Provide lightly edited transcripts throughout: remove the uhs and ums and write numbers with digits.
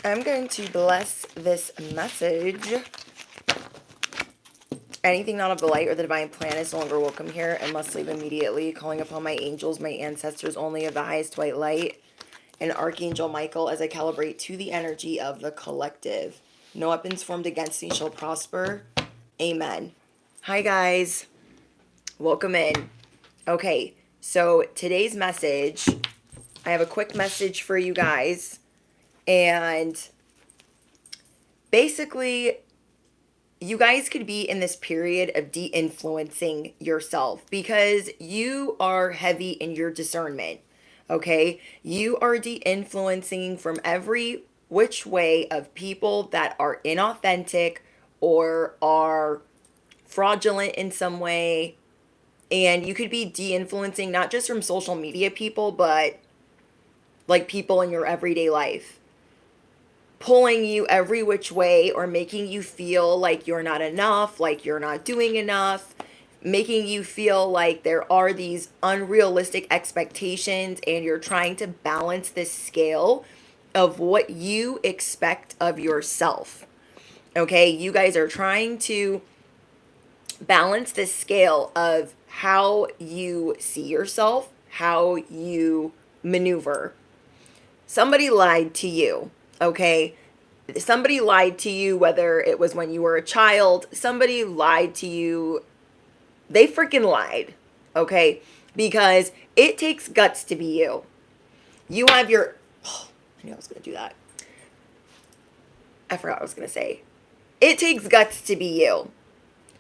I'm going to bless this message. Anything not of the light or the divine plan is no longer welcome here and must leave immediately. Calling upon my angels, my ancestors only of the highest white light, and Archangel Michael as I calibrate to the energy of the collective. No weapons formed against me shall prosper. Amen. Hi guys. Welcome in. Okay, so today's message, I have a quick message for you guys. And basically, you guys could be in this period of de-influencing yourself because you are heavy in your discernment. Okay, you are de-influencing from every which way of people that are inauthentic or are fraudulent in some way. And you could be de-influencing not just from social media people, but like people in your everyday life, pulling you every which way or making you feel like you're not enough, like you're not doing enough, making you feel like there are these unrealistic expectations and you're trying to balance this scale of what you expect of yourself. Okay, you guys are trying to balance this scale of how you see yourself, how you maneuver. Somebody lied to you, okay? Somebody lied to you, whether it was when you were a child. Somebody lied to you. They freaking lied, okay? Because it takes guts to be you. You have your... Oh, I knew I was going to do that. I forgot what I was going to say. It takes guts to be you.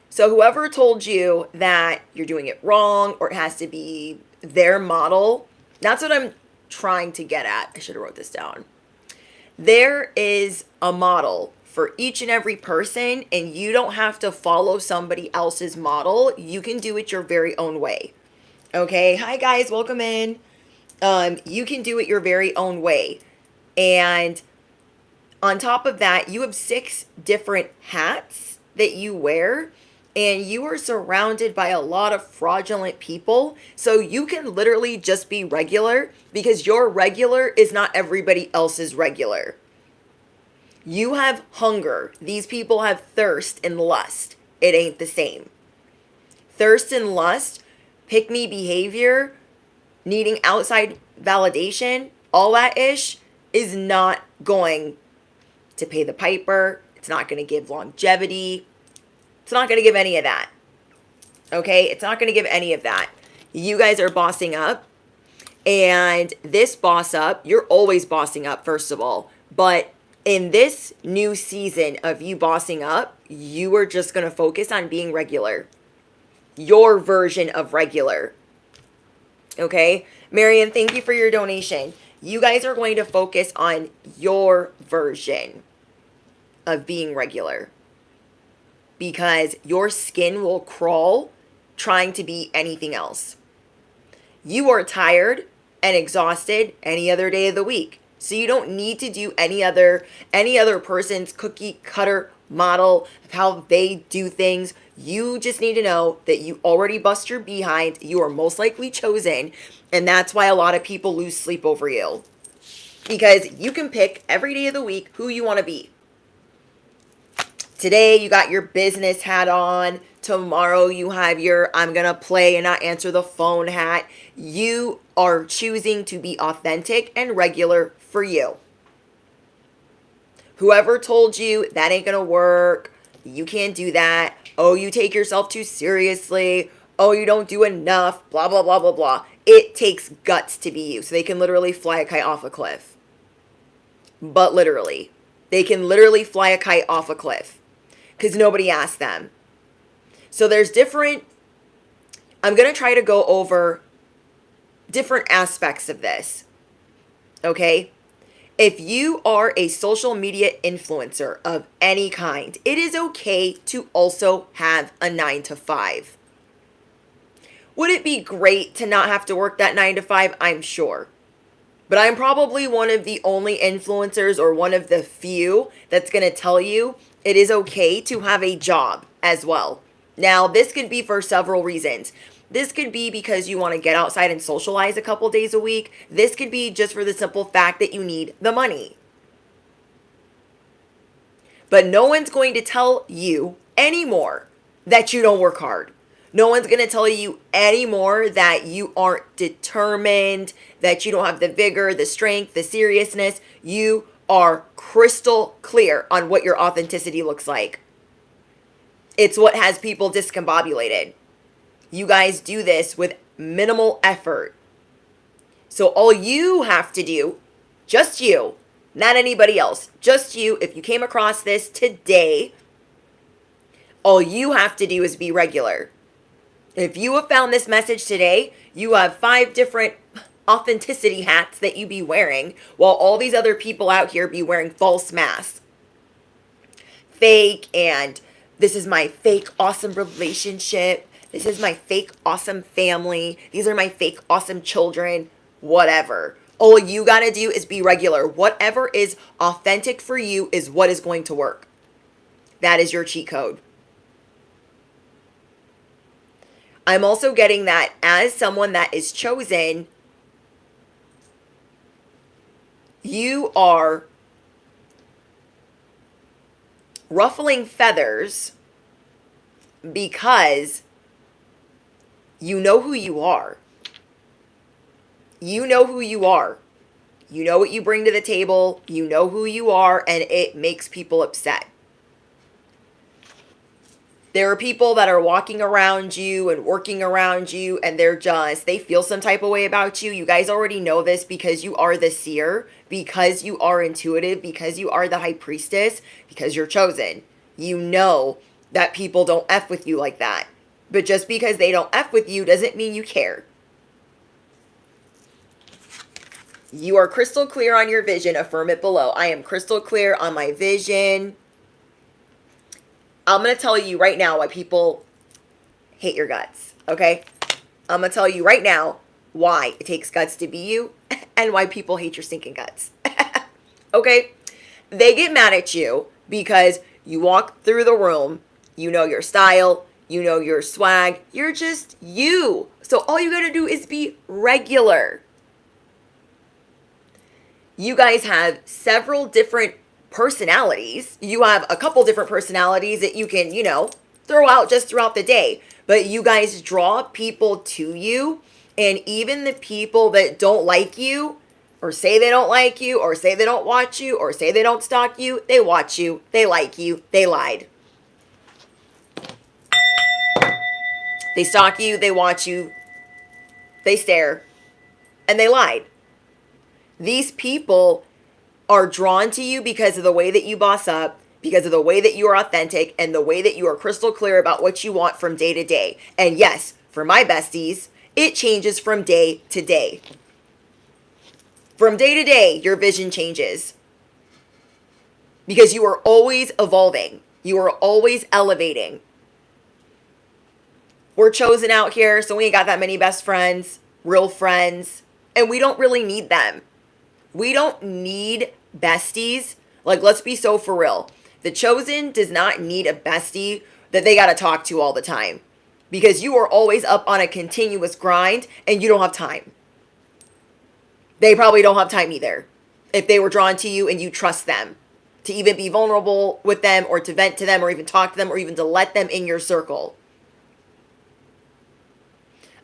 So whoever told you that you're doing it wrong or it has to be their model, that's what I'm trying to get at. I should have wrote this down. There is a model for each and every person, and you don't have to follow somebody else's model. You can do it your very own way. Okay. Hi guys, welcome in. You can do it your very own way. And on top of that, you have 6 different hats that you wear. And you are surrounded by a lot of fraudulent people. So you can literally just be regular because your regular is not everybody else's regular. You have hunger. These people have thirst and lust. It ain't the same. Thirst and lust, pick me behavior, needing outside validation, all that ish is not going to pay the piper. It's not going to give longevity. It's not going to give any of that. Okay? It's not going to give any of that. You guys are bossing up. And this boss up, you're always bossing up, first of all. But in this new season of you bossing up, you are just going to focus on being regular. Your version of regular. Okay? Marian, thank you for your donation. You guys are going to focus on your version of being regular. Because your skin will crawl trying to be anything else. You are tired and exhausted any other day of the week. So you don't need to do any other person's cookie cutter model of how they do things. You just need to know that you already bust your behind. You are most likely chosen. And that's why a lot of people lose sleep over you. Because you can pick every day of the week who you want to be. Today, you got your business hat on. Tomorrow, you have your I'm going to play and not answer the phone hat. You are choosing to be authentic and regular for you. Whoever told you that ain't going to work, you can't do that. Oh, you take yourself too seriously. Oh, you don't do enough. Blah, blah, blah, blah, blah. It takes guts to be you. So they can literally fly a kite off a cliff. But literally. They can literally fly a kite off a cliff. Because nobody asked them. So there's different, I'm going to try to go over different aspects of this. Okay? If you are a social media influencer of any kind, it is okay to also have a 9-to-5. Would it be great to not have to work that 9-to-5? I'm sure. But I'm probably one of the only influencers or one of the few that's going to tell you it is okay to have a job as well. Now, this could be for several reasons. This could be because you want to get outside and socialize a couple days a week. This could be just for the simple fact that you need the money. But no one's going to tell you anymore that you don't work hard. No one's going to tell you anymore that you aren't determined, that you don't have the vigor, the strength, the seriousness. You are crystal clear on what your authenticity looks like. It's what has people discombobulated. You guys do this with minimal effort. So all you have to do, just you, not anybody else, just you, if you came across this today, all you have to do is be regular. If you have found this message today, you have 5 different authenticity hats that you be wearing, while all these other people out here be wearing false masks. Fake, and this is my fake awesome relationship. This is my fake awesome family. These are my fake awesome children. Whatever. All you gotta do is be regular. Whatever is authentic for you is what is going to work. That is your cheat code. I'm also getting that as someone that is chosen, you are ruffling feathers because you know who you are. You know who you are. You know what you bring to the table. You know who you are, and it makes people upset. There are people that are walking around you and working around you, and they feel some type of way about you. You guys already know this because you are the seer, because you are intuitive, because you are the high priestess, because you're chosen. You know that people don't F with you like that. But just because they don't F with you doesn't mean you care. You are crystal clear on your vision. Affirm it below. I am crystal clear on my vision. I'm going to tell you right now why people hate your guts, okay? I'm going to tell you right now why it takes guts to be you and why people hate your stinking guts, okay? They get mad at you because you walk through the room, you know your style, you know your swag, you're just you. So all you got to do is be regular. You guys have several different personalities. You have a couple different personalities that you can, throw out just throughout the day. But you guys draw people to you. And even the people that don't like you, or say they don't like you, or say they don't watch you, or say they don't stalk you, they watch you, they like you, they lied. They stalk you, they watch you, they stare, and they lied. These people are drawn to you because of the way that you boss up, because of the way that you are authentic, and the way that you are crystal clear about what you want from day to day. And yes, for my besties, it changes from day to day. From day to day, your vision changes. Because you are always evolving. You are always elevating. We're chosen out here, so we ain't got that many best friends, real friends, and we don't really need them. We don't need besties. Like, let's be so for real. The chosen does not need a bestie that they got to talk to all the time. Because you are always up on a continuous grind and you don't have time. They probably don't have time either. If they were drawn to you and you trust them. To even be vulnerable with them, or to vent to them, or even talk to them, or even to let them in your circle.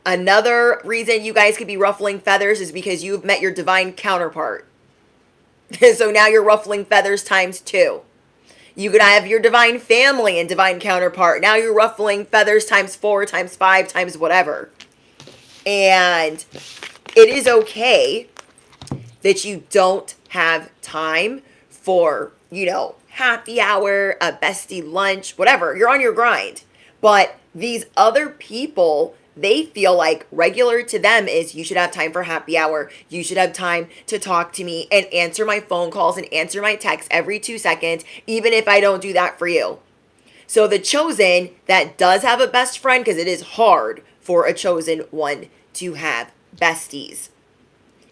Another reason you guys could be ruffling feathers is because you've met your divine counterpart. So now you're ruffling feathers times 2. You could have your divine family and divine counterpart. Now you're ruffling feathers times 4, times 5, times whatever. And it is okay that you don't have time for, happy hour, a bestie lunch, whatever. You're on your grind. But these other people, they feel like regular to them is you should have time for happy hour. You should have time to talk to me and answer my phone calls and answer my texts every 2 seconds, even if I don't do that for you. So the chosen that does have a best friend, because it is hard for a chosen one to have besties.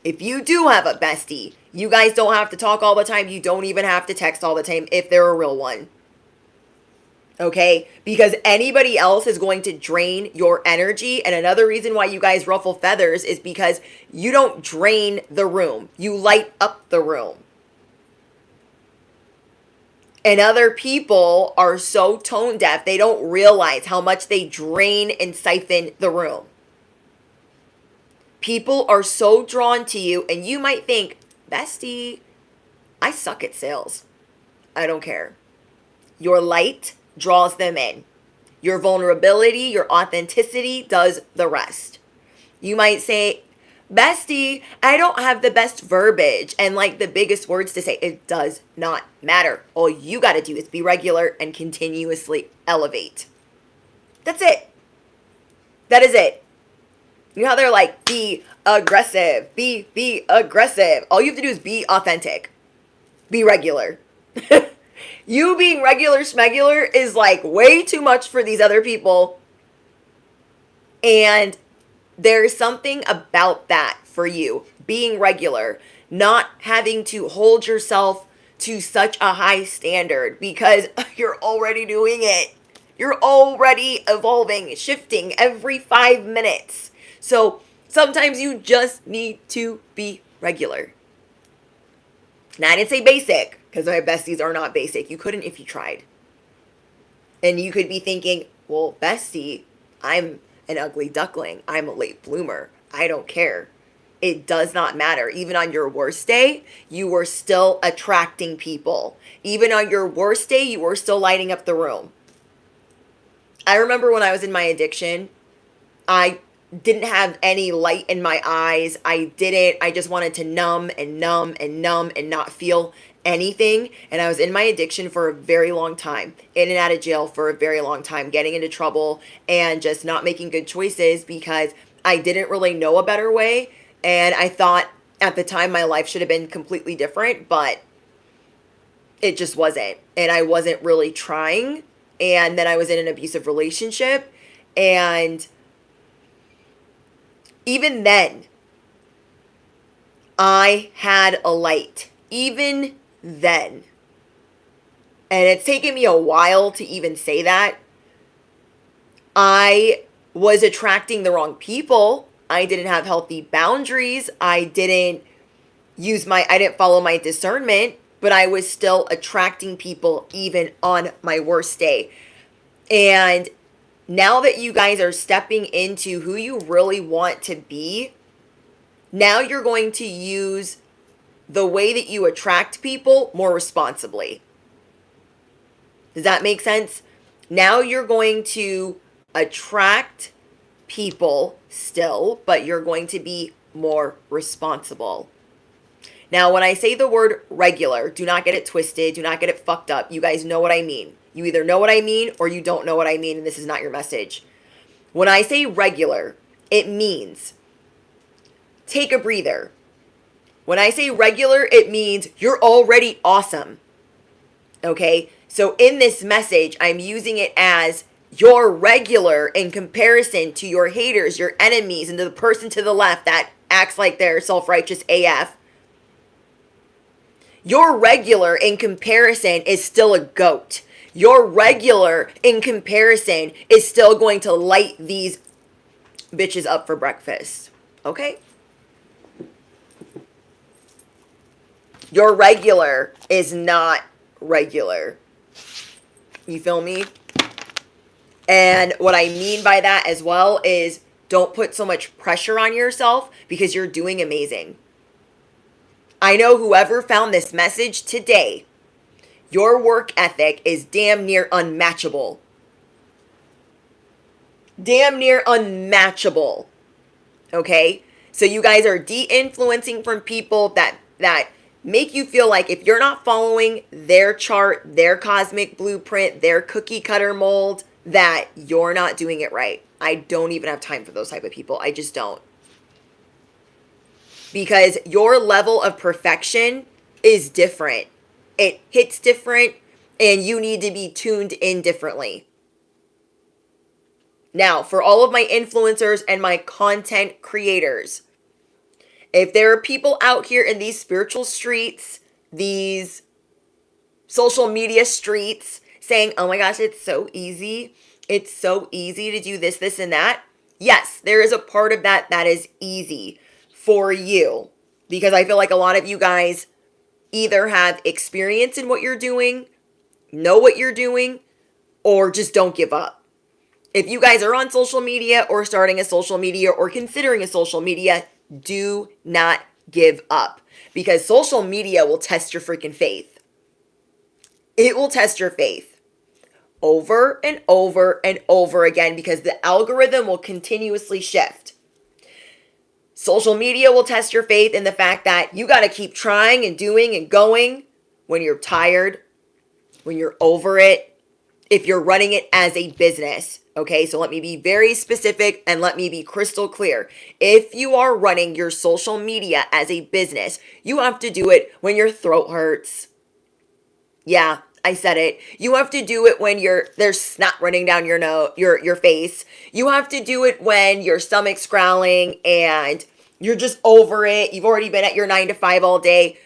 If you do have a bestie, you guys don't have to talk all the time. You don't even have to text all the time if they're a real one. Okay? Because anybody else is going to drain your energy. And another reason why you guys ruffle feathers is because you don't drain the room. You light up the room. And other people are so tone deaf, they don't realize how much they drain and siphon the room. People are so drawn to you, and you might think, bestie, I suck at sales. I don't care. Your light draws them in. Your vulnerability, your authenticity does the rest. You might say, bestie, I don't have the best verbiage and like the biggest words to say. It does not matter. All you got to do is be regular and continuously elevate. That's it. That is it. You know how they're like, be aggressive, be aggressive. All you have to do is be authentic. Be regular. You being regular schmegular is like way too much for these other people. And there's something about that for you, being regular, not having to hold yourself to such a high standard because you're already doing it. You're already evolving, shifting every 5 minutes. So sometimes you just need to be regular. Now, I didn't say basic because my besties are not basic. You couldn't if you tried. And you could be thinking, well, bestie, I'm an ugly duckling. I'm a late bloomer. I don't care. It does not matter. Even on your worst day, you were still attracting people. Even on your worst day, you were still lighting up the room. I remember when I was in my addiction, I didn't have any light in my eyes. I just wanted to numb and not feel anything. And I was in my addiction for a very long time, in and out of jail for a very long time, getting into trouble and just not making good choices because I didn't really know a better way. And I thought at the time my life should have been completely different, but it just wasn't. And I wasn't really trying. And then I was in an abusive relationship, and even then, I had a light. Even then. And it's taken me a while to even say that. I was attracting the wrong people. I didn't have healthy boundaries. I didn't follow my discernment, but I was still attracting people even on my worst day. And now that you guys are stepping into who you really want to be, now you're going to use the way that you attract people more responsibly. Does that make sense? Now you're going to attract people still, but you're going to be more responsible. Now, when I say the word regular, do not get it twisted. Do not get it fucked up. You guys know what I mean. You either know what I mean or you don't know what I mean, and this is not your message. When I say regular, it means take a breather. When I say regular, it means you're already awesome. Okay? So in this message, I'm using it as you're regular in comparison to your haters, your enemies, and to the person to the left that acts like they're self-righteous AF. Your regular in comparison is still a goat. Your regular in comparison is still going to light these bitches up for breakfast. Okay? Your regular is not regular. You feel me? And what I mean by that as well is don't put so much pressure on yourself because you're doing amazing. I know whoever found this message today, your work ethic is damn near unmatchable. Damn near unmatchable. Okay? So you guys are de-influencing from people that make you feel like if you're not following their chart, their cosmic blueprint, their cookie cutter mold, that you're not doing it right. I don't even have time for those type of people. I just don't. Because your level of perfection is different. It hits different, and you need to be tuned in differently. Now, for all of my influencers and my content creators, if there are people out here in these spiritual streets, these social media streets, saying, oh my gosh, it's so easy. It's so easy to do this, this, and that. Yes, there is a part of that that is easy for you. Because I feel like a lot of you guys either have experience in what you're doing, know what you're doing, or just don't give up. If you guys are on social media or starting a social media or considering a social media, do not give up, because social media will test your freaking faith. It will test your faith over and over and over again, because the algorithm will continuously shift. Social media will test your faith in the fact that you got to keep trying and doing and going when you're tired, when you're over it, if you're running it as a business. Okay, so let me be very specific and let me be crystal clear. If you are running your social media as a business, you have to do it when your throat hurts. Yeah, I said it. You have to do it when there's snot running down your face. You have to do it when your stomach's growling and you're just over it. You've already been at your 9 to 5 all day.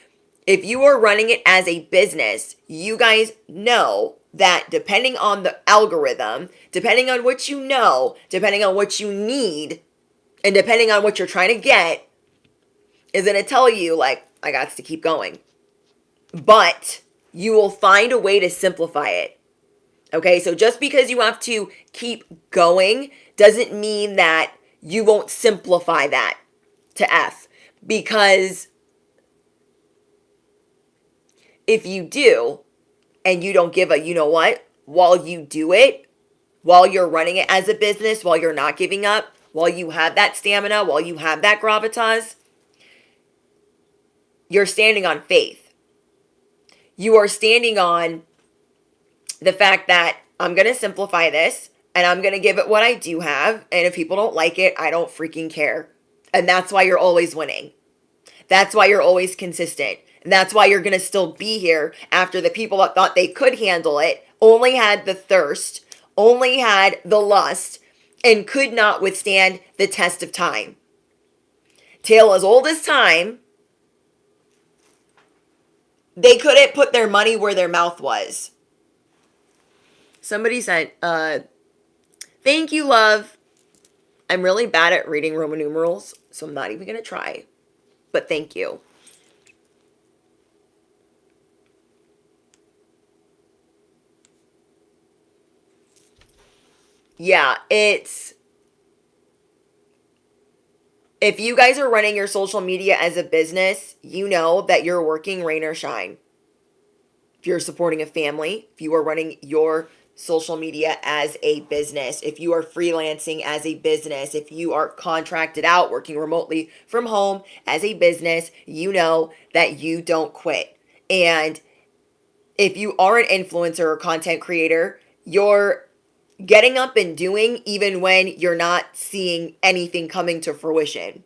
If you are running it as a business, you guys know that depending on the algorithm, depending on what you know, depending on what you need, and depending on what you're trying to get, is going to tell you, like, I got to keep going. But you will find a way to simplify it. Okay, so just because you have to keep going doesn't mean that you won't simplify that to F. Because if you do, and you don't give a, you know what, while you do it, while you're running it as a business, while you're not giving up, while you have that stamina, while you have that gravitas, you're standing on faith. You are standing on the fact that I'm going to simplify this and I'm going to give it what I do have. And if people don't like it, I don't freaking care. And that's why you're always winning. That's why you're always consistent. And that's why you're going to still be here after the people that thought they could handle it only had the thirst, only had the lust, and could not withstand the test of time. Tale as old as time, they couldn't put their money where their mouth was. Somebody said, thank you, love. I'm really bad at reading Roman numerals, so I'm not even going to try. But thank you. Yeah, if you guys are running your social media as a business, you know that you're working rain or shine. If you're supporting a family, if you are running your social media as a business, if you are freelancing as a business, if you are contracted out working remotely from home as a business, you know that you don't quit. And if you are an influencer or content creator, you're getting up and doing even when you're not seeing anything coming to fruition.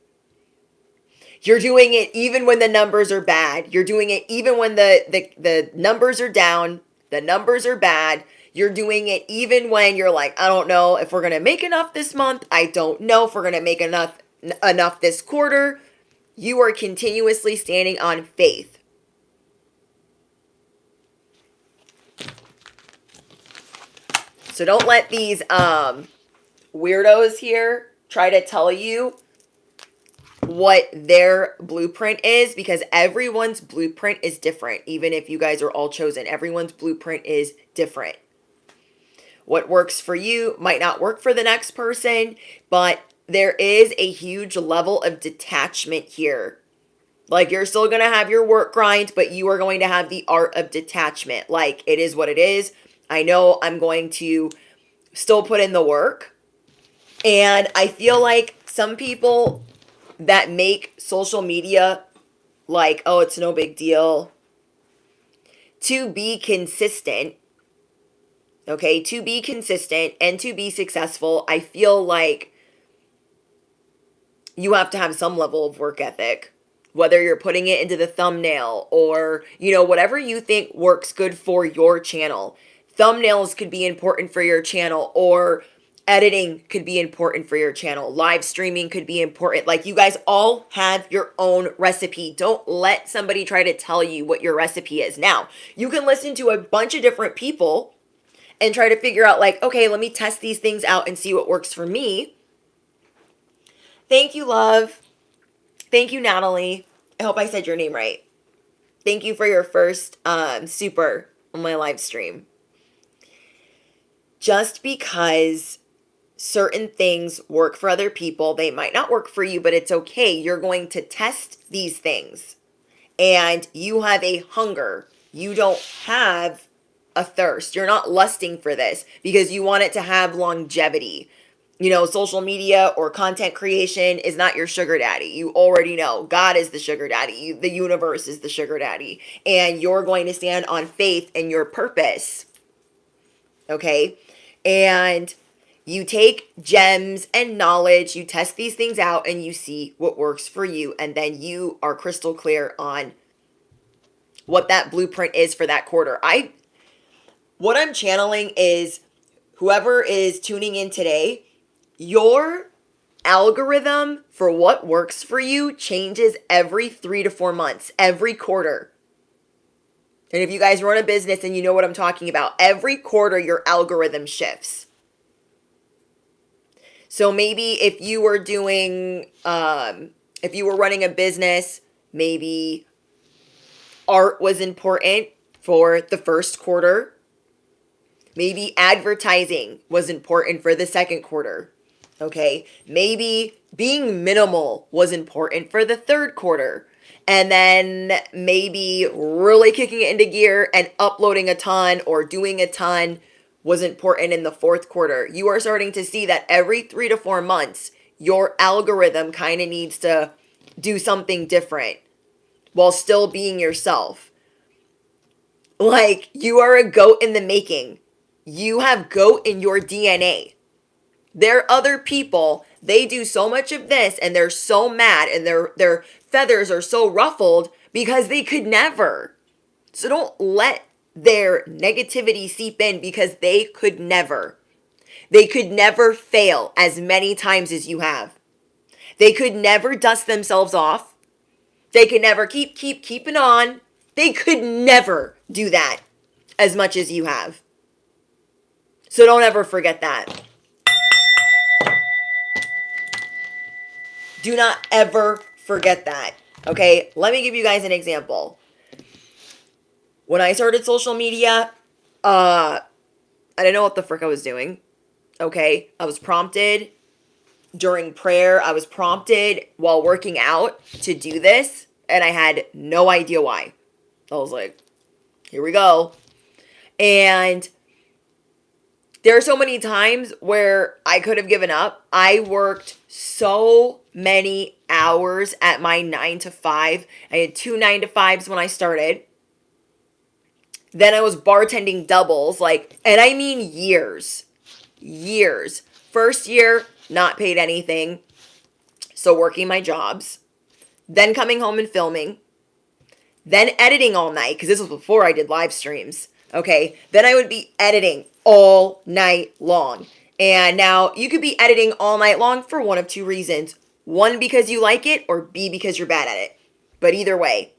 You're doing it even when the numbers are bad. You're doing it even when the numbers are down, the numbers are bad. You're doing it even when you're like, I don't know if we're going to make enough this month. I don't know if we're going to make enough this quarter. You are continuously standing on faith. So don't let these weirdos here try to tell you what their blueprint is, because everyone's blueprint is different. Even if you guys are all chosen, everyone's blueprint is different. What works for you might not work for the next person, but there is a huge level of detachment here. Like, you're still going to have your work grind, but you are going to have the art of detachment. Like, it is what it is. I know I'm going to still put in the work. And I feel like some people that make social media like, oh, it's no big deal, to be consistent, okay, to be consistent and to be successful, I feel like you have to have some level of work ethic. Whether you're putting it into the thumbnail or, you know, whatever you think works good for your channel. Thumbnails could be important for your channel, or editing could be important for your channel. Live streaming could be important. Like, you guys all have your own recipe. Don't let somebody try to tell you what your recipe is. Now, you can listen to a bunch of different people and try to figure out, like, okay, let me test these things out and see what works for me. Thank you, love. Thank you, Natalie. I hope I said your name right. Thank you for your first super on my live stream. just because certain things work for other people, they might not work for you, but it's okay. You're going to test these things, and you have a hunger. You don't have a thirst. You're not lusting for this because you want it to have longevity. Social media or content creation is not your sugar daddy. You already know God is the sugar daddy. The universe is the sugar daddy. And you're going to stand on faith and your purpose. Okay? And you take gems and knowledge, you test these things out, and you see what works for you. And then you are crystal clear on what that blueprint is for that quarter. What I'm channeling is whoever is tuning in today, your algorithm for what works for you changes every 3 to 4 months, every quarter. And if you guys run a business and you know what I'm talking about, every quarter your algorithm shifts. So maybe if you were running a business, maybe art was important for the first quarter. Maybe advertising was important for the second quarter. Okay. Maybe being minimal was important for the third quarter. And then maybe really kicking it into gear and uploading a ton or doing a ton was important in the fourth quarter. You are starting to see that every 3 to 4 months, your algorithm kind of needs to do something different while still being yourself. Like, you are a goat in the making. You have goat in your DNA. There are other people, they do so much of this and they're so mad and their feathers are so ruffled because they could never. So don't let their negativity seep in because they could never. They could never fail as many times as you have. They could never dust themselves off. They could never keeping on. They could never do that as much as you have. So don't ever forget that. Do not ever forget that. Okay, let me give you guys an example. When I started social media, I didn't know what the frick I was doing. Okay, I was prompted during prayer. I was prompted while working out to do this, and I had no idea why. I was like, here we go. And there are so many times where I could have given up. I worked so many hours at my 9 to 5. I had 2 9 to 5s when I started. Then I was bartending doubles, and I mean years. Years. First year, not paid anything. So working my jobs. Then coming home and filming. Then editing all night, because this was before I did live streams. Okay, then I would be editing all night long. And now you could be editing all night long for one of two reasons. One, because you like it, or B, because you're bad at it. But either way,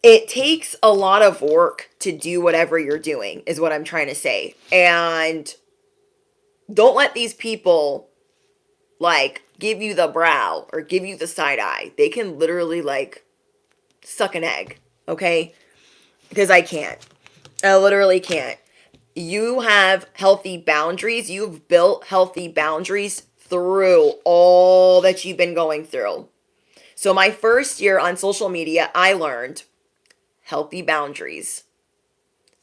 it takes a lot of work to do whatever you're doing, is what I'm trying to say. And don't let these people, give you the brow or give you the side eye. They can literally, suck an egg, okay? Because I can't. I literally can't. You have healthy boundaries. You've built healthy boundaries through all that you've been going through. So my first year on social media, I learned healthy boundaries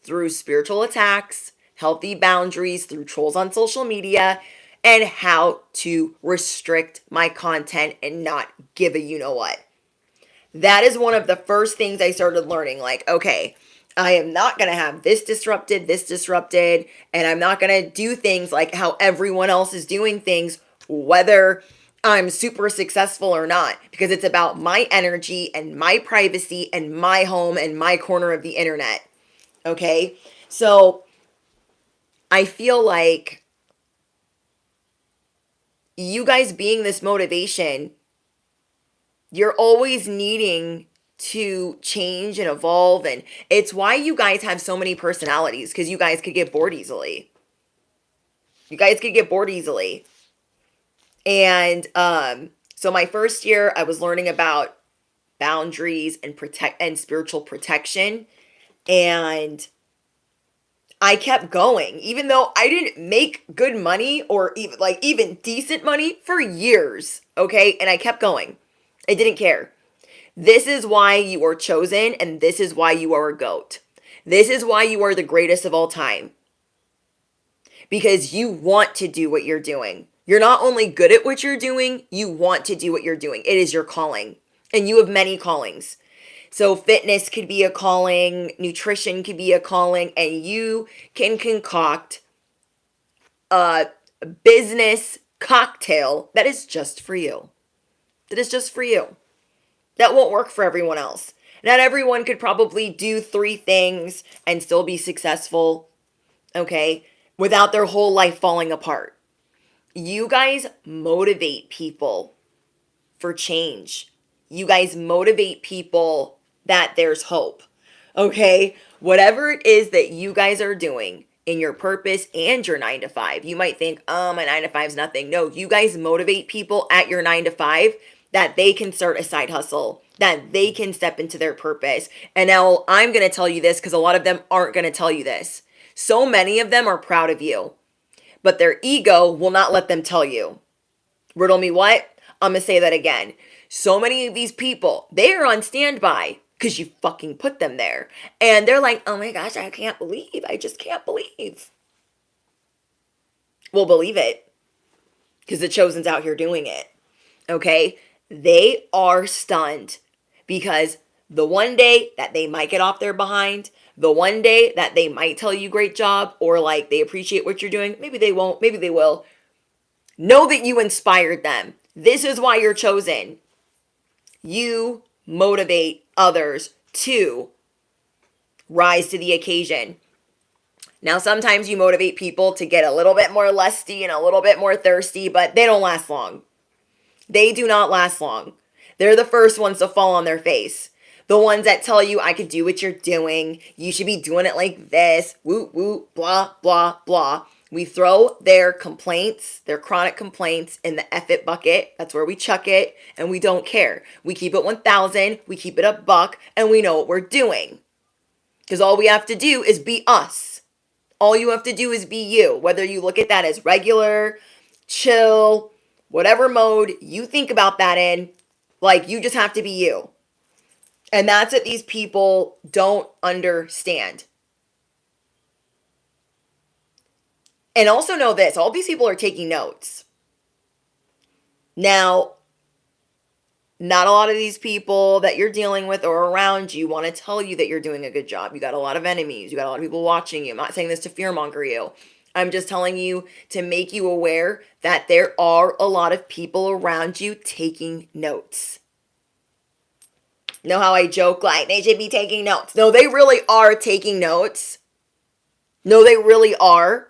through spiritual attacks, healthy boundaries through trolls on social media, and how to restrict my content and not give a you-know-what. That is one of the first things I started learning. Okay, I am not going to have this disrupted, and I'm not going to do things like how everyone else is doing things, whether I'm super successful or not, because it's about my energy and my privacy and my home and my corner of the internet. Okay, so I feel like you guys being this motivation, you're always needing to change and evolve. And it's why you guys have so many personalities, because you guys could get bored easily. And so my first year, I was learning about boundaries and spiritual protection. And I kept going, even though I didn't make good money or even decent money for years. Okay. And I kept going. I didn't care. This is why you are chosen, and this is why you are a GOAT. This is why you are the greatest of all time. Because you want to do what you're doing. You're not only good at what you're doing, you want to do what you're doing. It is your calling. And you have many callings. So fitness could be a calling, nutrition could be a calling, and you can concoct a business cocktail that is just for you. That is just for you. That won't work for everyone else. Not everyone could probably do 3 things and still be successful, okay, without their whole life falling apart. You guys motivate people for change. You guys motivate people that there's hope, okay? Whatever it is that you guys are doing in your purpose and your 9 to 5, you might think, oh, my 9 to 5 is nothing. No, you guys motivate people at your 9 to 5 that they can start a side hustle, that they can step into their purpose. And now I'm going to tell you this because a lot of them aren't going to tell you this. So many of them are proud of you, but their ego will not let them tell you. Riddle me what? I'm going to say that again. So many of these people, they are on standby because you fucking put them there. And they're like, oh my gosh, I just can't believe. Well, believe it, because the chosen's out here doing it. Okay? They are stunned because the one day that they might get off their behind, the one day that they might tell you great job or like they appreciate what you're doing, maybe they won't, maybe they will. Know that you inspired them. This is why you're chosen. You motivate others to rise to the occasion. Now, sometimes you motivate people to get a little bit more lusty and a little bit more thirsty, but they don't last long. They do not last long. They're the first ones to fall on their face. The ones that tell you, I could do what you're doing. You should be doing it like this. Woo, woo, blah, blah, blah. We throw their complaints, their chronic complaints in the F it bucket. That's where we chuck it, and we don't care. We keep it 1,000, we keep it a buck, and we know what we're doing. Because all we have to do is be us. All you have to do is be you. Whether you look at that as regular, chill, whatever mode you think about that in, like you just have to be you. And that's what these people don't understand. And also know this, all these people are taking notes. Now, not a lot of these people that you're dealing with or around you want to tell you that you're doing a good job. You got a lot of enemies. You got a lot of people watching you. I'm not saying this to fearmonger you. I'm just telling you to make you aware that there are a lot of people around you taking notes. Know how I joke like they should be taking notes? No, they really are taking notes. No, they really are.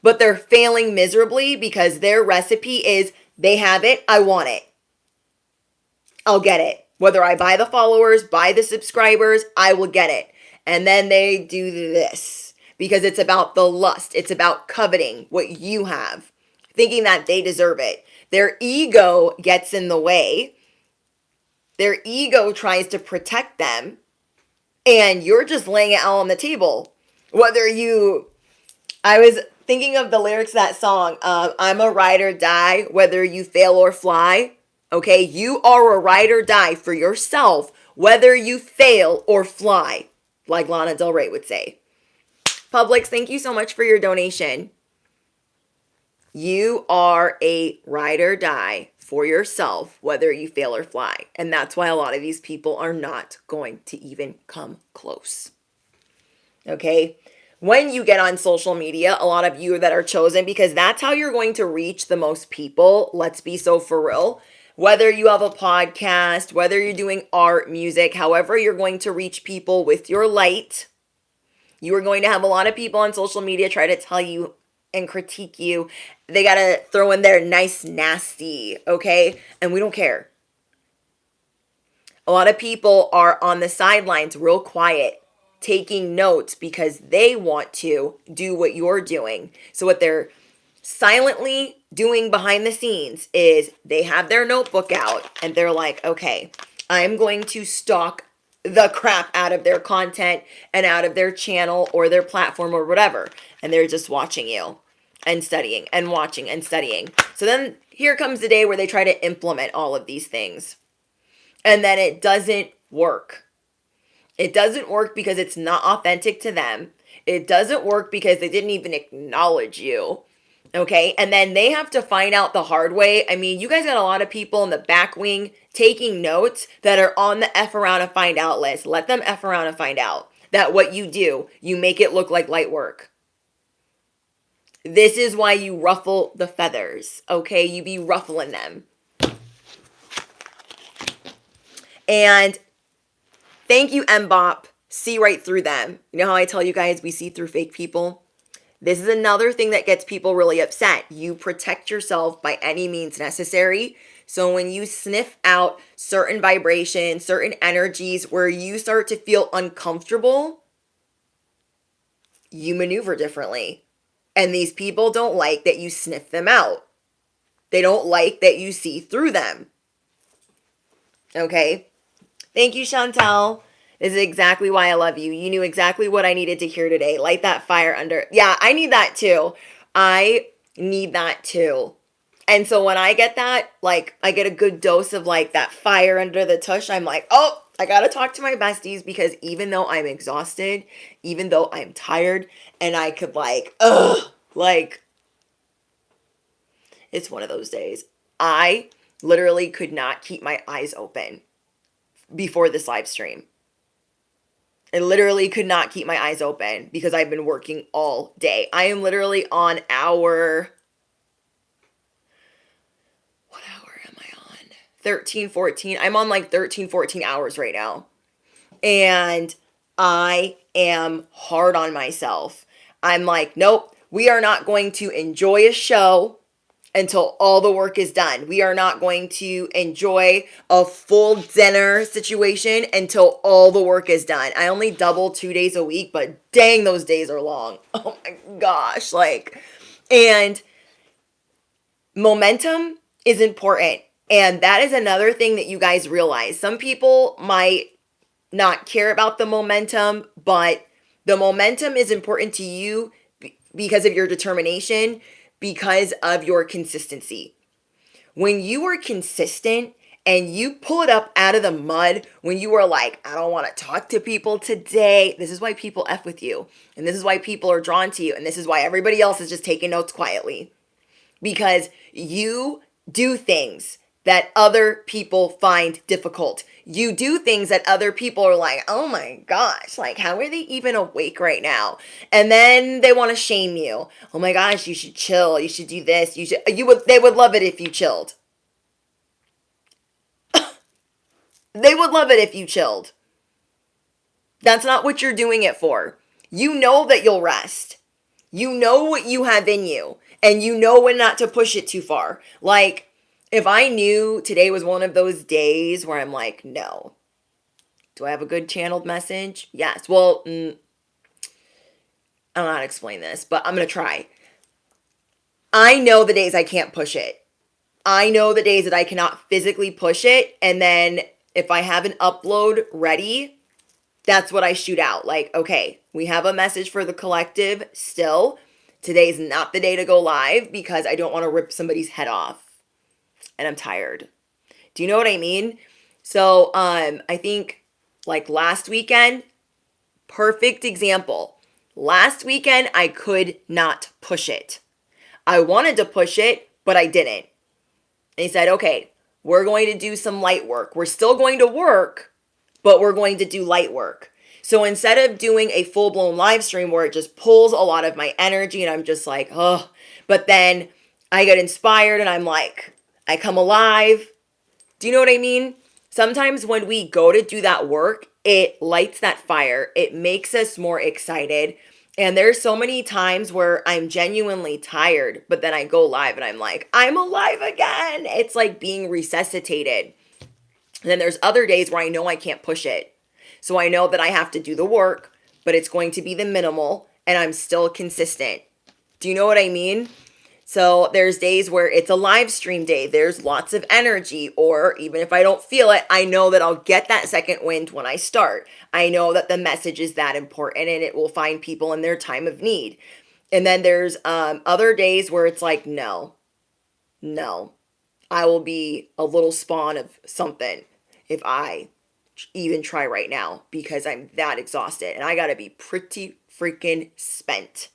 But they're failing miserably because their recipe is they have it, I want it. I'll get it. Whether I buy the followers, buy the subscribers, I will get it. And then they do this because it's about the lust. It's about coveting what you have, thinking that they deserve it. Their ego gets in the way. Their ego tries to protect them. And you're just laying it all on the table. I was thinking of the lyrics of that song, I'm a ride or die, whether you fail or fly. Okay, you are a ride or die for yourself, whether you fail or fly, like Lana Del Rey would say. Publix, thank you so much for your donation. You are a ride or die for yourself, whether you fail or fly. And that's why a lot of these people are not going to even come close. Okay? When you get on social media, a lot of you that are chosen, because that's how you're going to reach the most people. Let's be so for real. Whether you have a podcast, whether you're doing art, music, however you're going to reach people with your light, you are going to have a lot of people on social media try to tell you and critique you. They got to throw in their nice, nasty, okay? And we don't care. A lot of people are on the sidelines, real quiet, taking notes because they want to do what you're doing. So what they're silently doing behind the scenes is they have their notebook out and they're like, okay, I'm going to stalk the crap out of their content and out of their channel or their platform or whatever. And they're just watching you and studying and watching and studying. So then here comes the day where they try to implement all of these things. And then it doesn't work. It doesn't work because it's not authentic to them. It doesn't work because they didn't even acknowledge you. Okay. And then they have to find out the hard way. I mean, you guys got a lot of people in the back wing taking notes that are on the F around and find out list. Let them F around and find out that what you do, you make it look like light work. This is why you ruffle the feathers. Okay. You be ruffling them. And thank you, Mbop. See right through them. You know how I tell you guys we see through fake people? This is another thing that gets people really upset. You protect yourself by any means necessary. So when you sniff out certain vibrations, certain energies where you start to feel uncomfortable, you maneuver differently. And these people don't like that you sniff them out. They don't like that you see through them. Okay? Thank you, Chantel. This is exactly why I love you. You knew exactly what I needed to hear today. Light that fire under. Yeah, I need that too. I need that too. And so when I get that, like, I get a good dose of like that fire under the tush. I'm like, oh, I got to talk to my besties, because even though I'm exhausted, even though I'm tired, and I could like, it's one of those days. I literally could not keep my eyes open before this live stream. I literally could not keep my eyes open because I've been working all day. I am literally on hour... What hour am I on? 13, 14. I'm on like 13, 14 hours right now. And I am hard on myself. I'm like, nope, we are not going to enjoy a show until all the work is done. We are not going to enjoy a full dinner situation until all the work is done. I only double 2 days a week, but dang, those days are long. Oh my gosh. And momentum is important. And that is another thing that you guys realize. Some people might not care about the momentum, but the momentum is important to you because of your determination, because of your consistency. When you are consistent and you pull it up out of the mud, when you are like, I don't want to talk to people today, this is why people F with you. And this is why people are drawn to you. And this is why everybody else is just taking notes quietly. Because you do things that other people find difficult. You do things that other people are like, oh my gosh, like, how are they even awake right now? And then they want to shame you. Oh my gosh, you should chill. You should do this. They would love it if you chilled. They would love it if you chilled. That's not what you're doing it for. You know that you'll rest. You know what you have in you. And you know when not to push it too far. Like, if I knew today was one of those days where I'm like, no. Do I have a good channeled message? Yes. Well, I don't know how to explain this, but I'm going to try. I know the days I can't push it. I know the days that I cannot physically push it. And then if I have an upload ready, that's what I shoot out. Like, okay, we have a message for the collective still. Today's not the day to go live because I don't want to rip somebody's head off. And I'm tired. Do you know what I mean? So, I think like last weekend, perfect example. Last weekend, I could not push it. I wanted to push it, but I didn't. And he said, okay, we're going to do some light work. We're still going to work, but we're going to do light work. So instead of doing a full-blown live stream where it just pulls a lot of my energy and I'm just like, oh, but then I get inspired and I'm like, I come alive. Do you know what I mean? Sometimes when we go to do that work, it lights that fire. It makes us more excited. And there's so many times where I'm genuinely tired, but then I go live and I'm like, I'm alive again. It's like being resuscitated. And then there's other days where I know I can't push it. So I know that I have to do the work, but it's going to be the minimal and I'm still consistent. Do you know what I mean? So there's days where it's a live stream day. There's lots of energy, or even if I don't feel it, I know that I'll get that second wind when I start. I know that the message is that important and it will find people in their time of need. And then there's other days where it's like, no, no, I will be a little spawn of something if I even try right now because I'm that exhausted and I got to be pretty freaking spent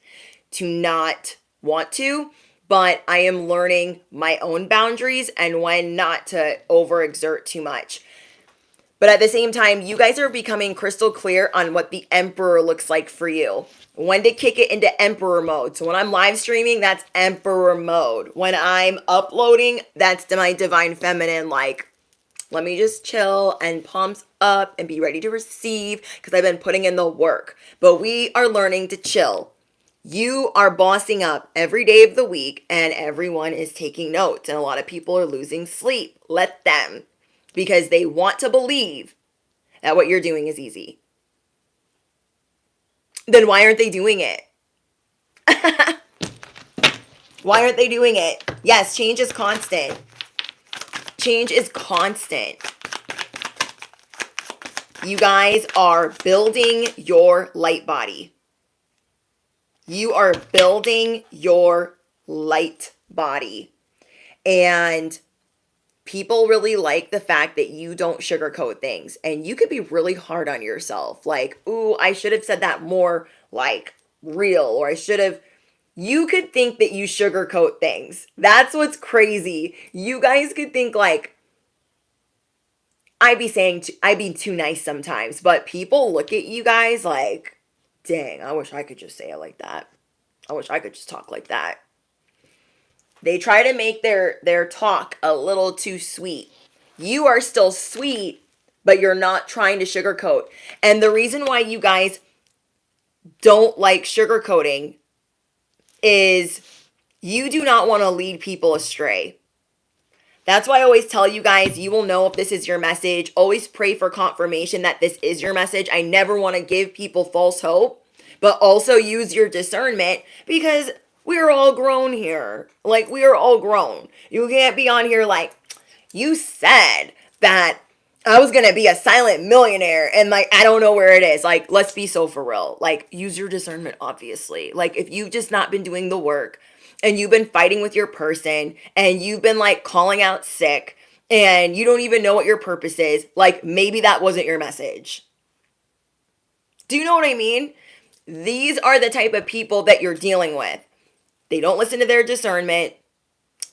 to not want to. But I am learning my own boundaries and when not to overexert too much. But at the same time, you guys are becoming crystal clear on what the Emperor looks like for you. When to kick it into Emperor mode. So when I'm live streaming, that's Emperor mode. When I'm uploading, that's my Divine Feminine, like, let me just chill and palms up and be ready to receive because I've been putting in the work. But we are learning to chill. You are bossing up every day of the week and everyone is taking notes and a lot of people are losing sleep. Let them, because they want to believe that what you're doing is easy. Then why aren't they doing it? Why aren't they doing it? Yes, change is constant. Change is constant. You guys are building your light body. You are building your light body. And people really like the fact that you don't sugarcoat things. And you could be really hard on yourself. Like, ooh, I should have said that more like real. Or I should have. You could think that you sugarcoat things. That's what's crazy. You guys could think like, I'd be too nice sometimes. But people look at you guys like, dang, I wish I could just say it like that. I wish I could just talk like that. They try to make their talk a little too sweet. You are still sweet, but you're not trying to sugarcoat. And the reason why you guys don't like sugarcoating is you do not want to lead people astray. That's why I always tell you guys, you will know if this is your message. Always pray for confirmation that this is your message. I never want to give people false hope, but also use your discernment because we're all grown here. Like, we are all grown. You can't be on here like, you said that I was going to be a silent millionaire and like, I don't know where it is. Like, let's be so for real. Like, use your discernment, obviously. Like, if you've just not been doing the work and you've been fighting with your person and you've been like calling out sick and you don't even know what your purpose is, like, maybe that wasn't your message. Do you know what I mean? These are the type of people that you're dealing with. They don't listen to their discernment.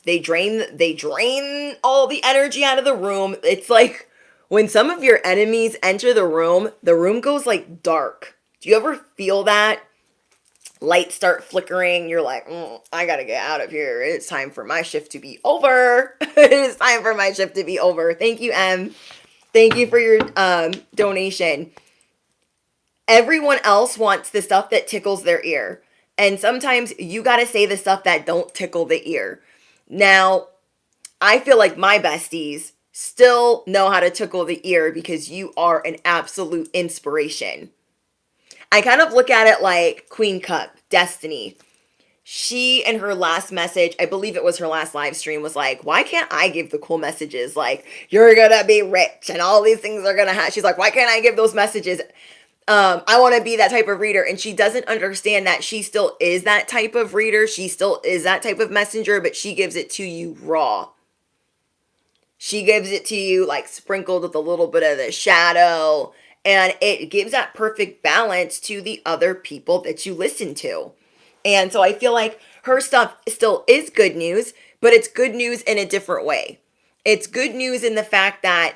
They drain all the energy out of the room. It's like when some of your enemies enter the room goes like dark. Do you ever feel that? Lights start flickering. You're like, I gotta get out of here. It's time for my shift to be over. It is time for my shift to be over. Thank you, Em. Thank you for your donation. Everyone else wants the stuff that tickles their ear. And sometimes you got to say the stuff that don't tickle the ear. Now, I feel like my besties still know how to tickle the ear because you are an absolute inspiration. I kind of look at it like Queen Cup, Destiny. She, in her last message, I believe it was her last live stream, was like, why can't I give the cool messages? Like, you're going to be rich and all these things are going to happen. She's like, why can't I give those messages? I want to be that type of reader. And she doesn't understand that she still is that type of reader. She still is that type of messenger, but she gives it to you raw. She gives it to you like sprinkled with a little bit of the shadow. And it gives that perfect balance to the other people that you listen to. And so I feel like her stuff still is good news, but it's good news in a different way. It's good news in the fact that,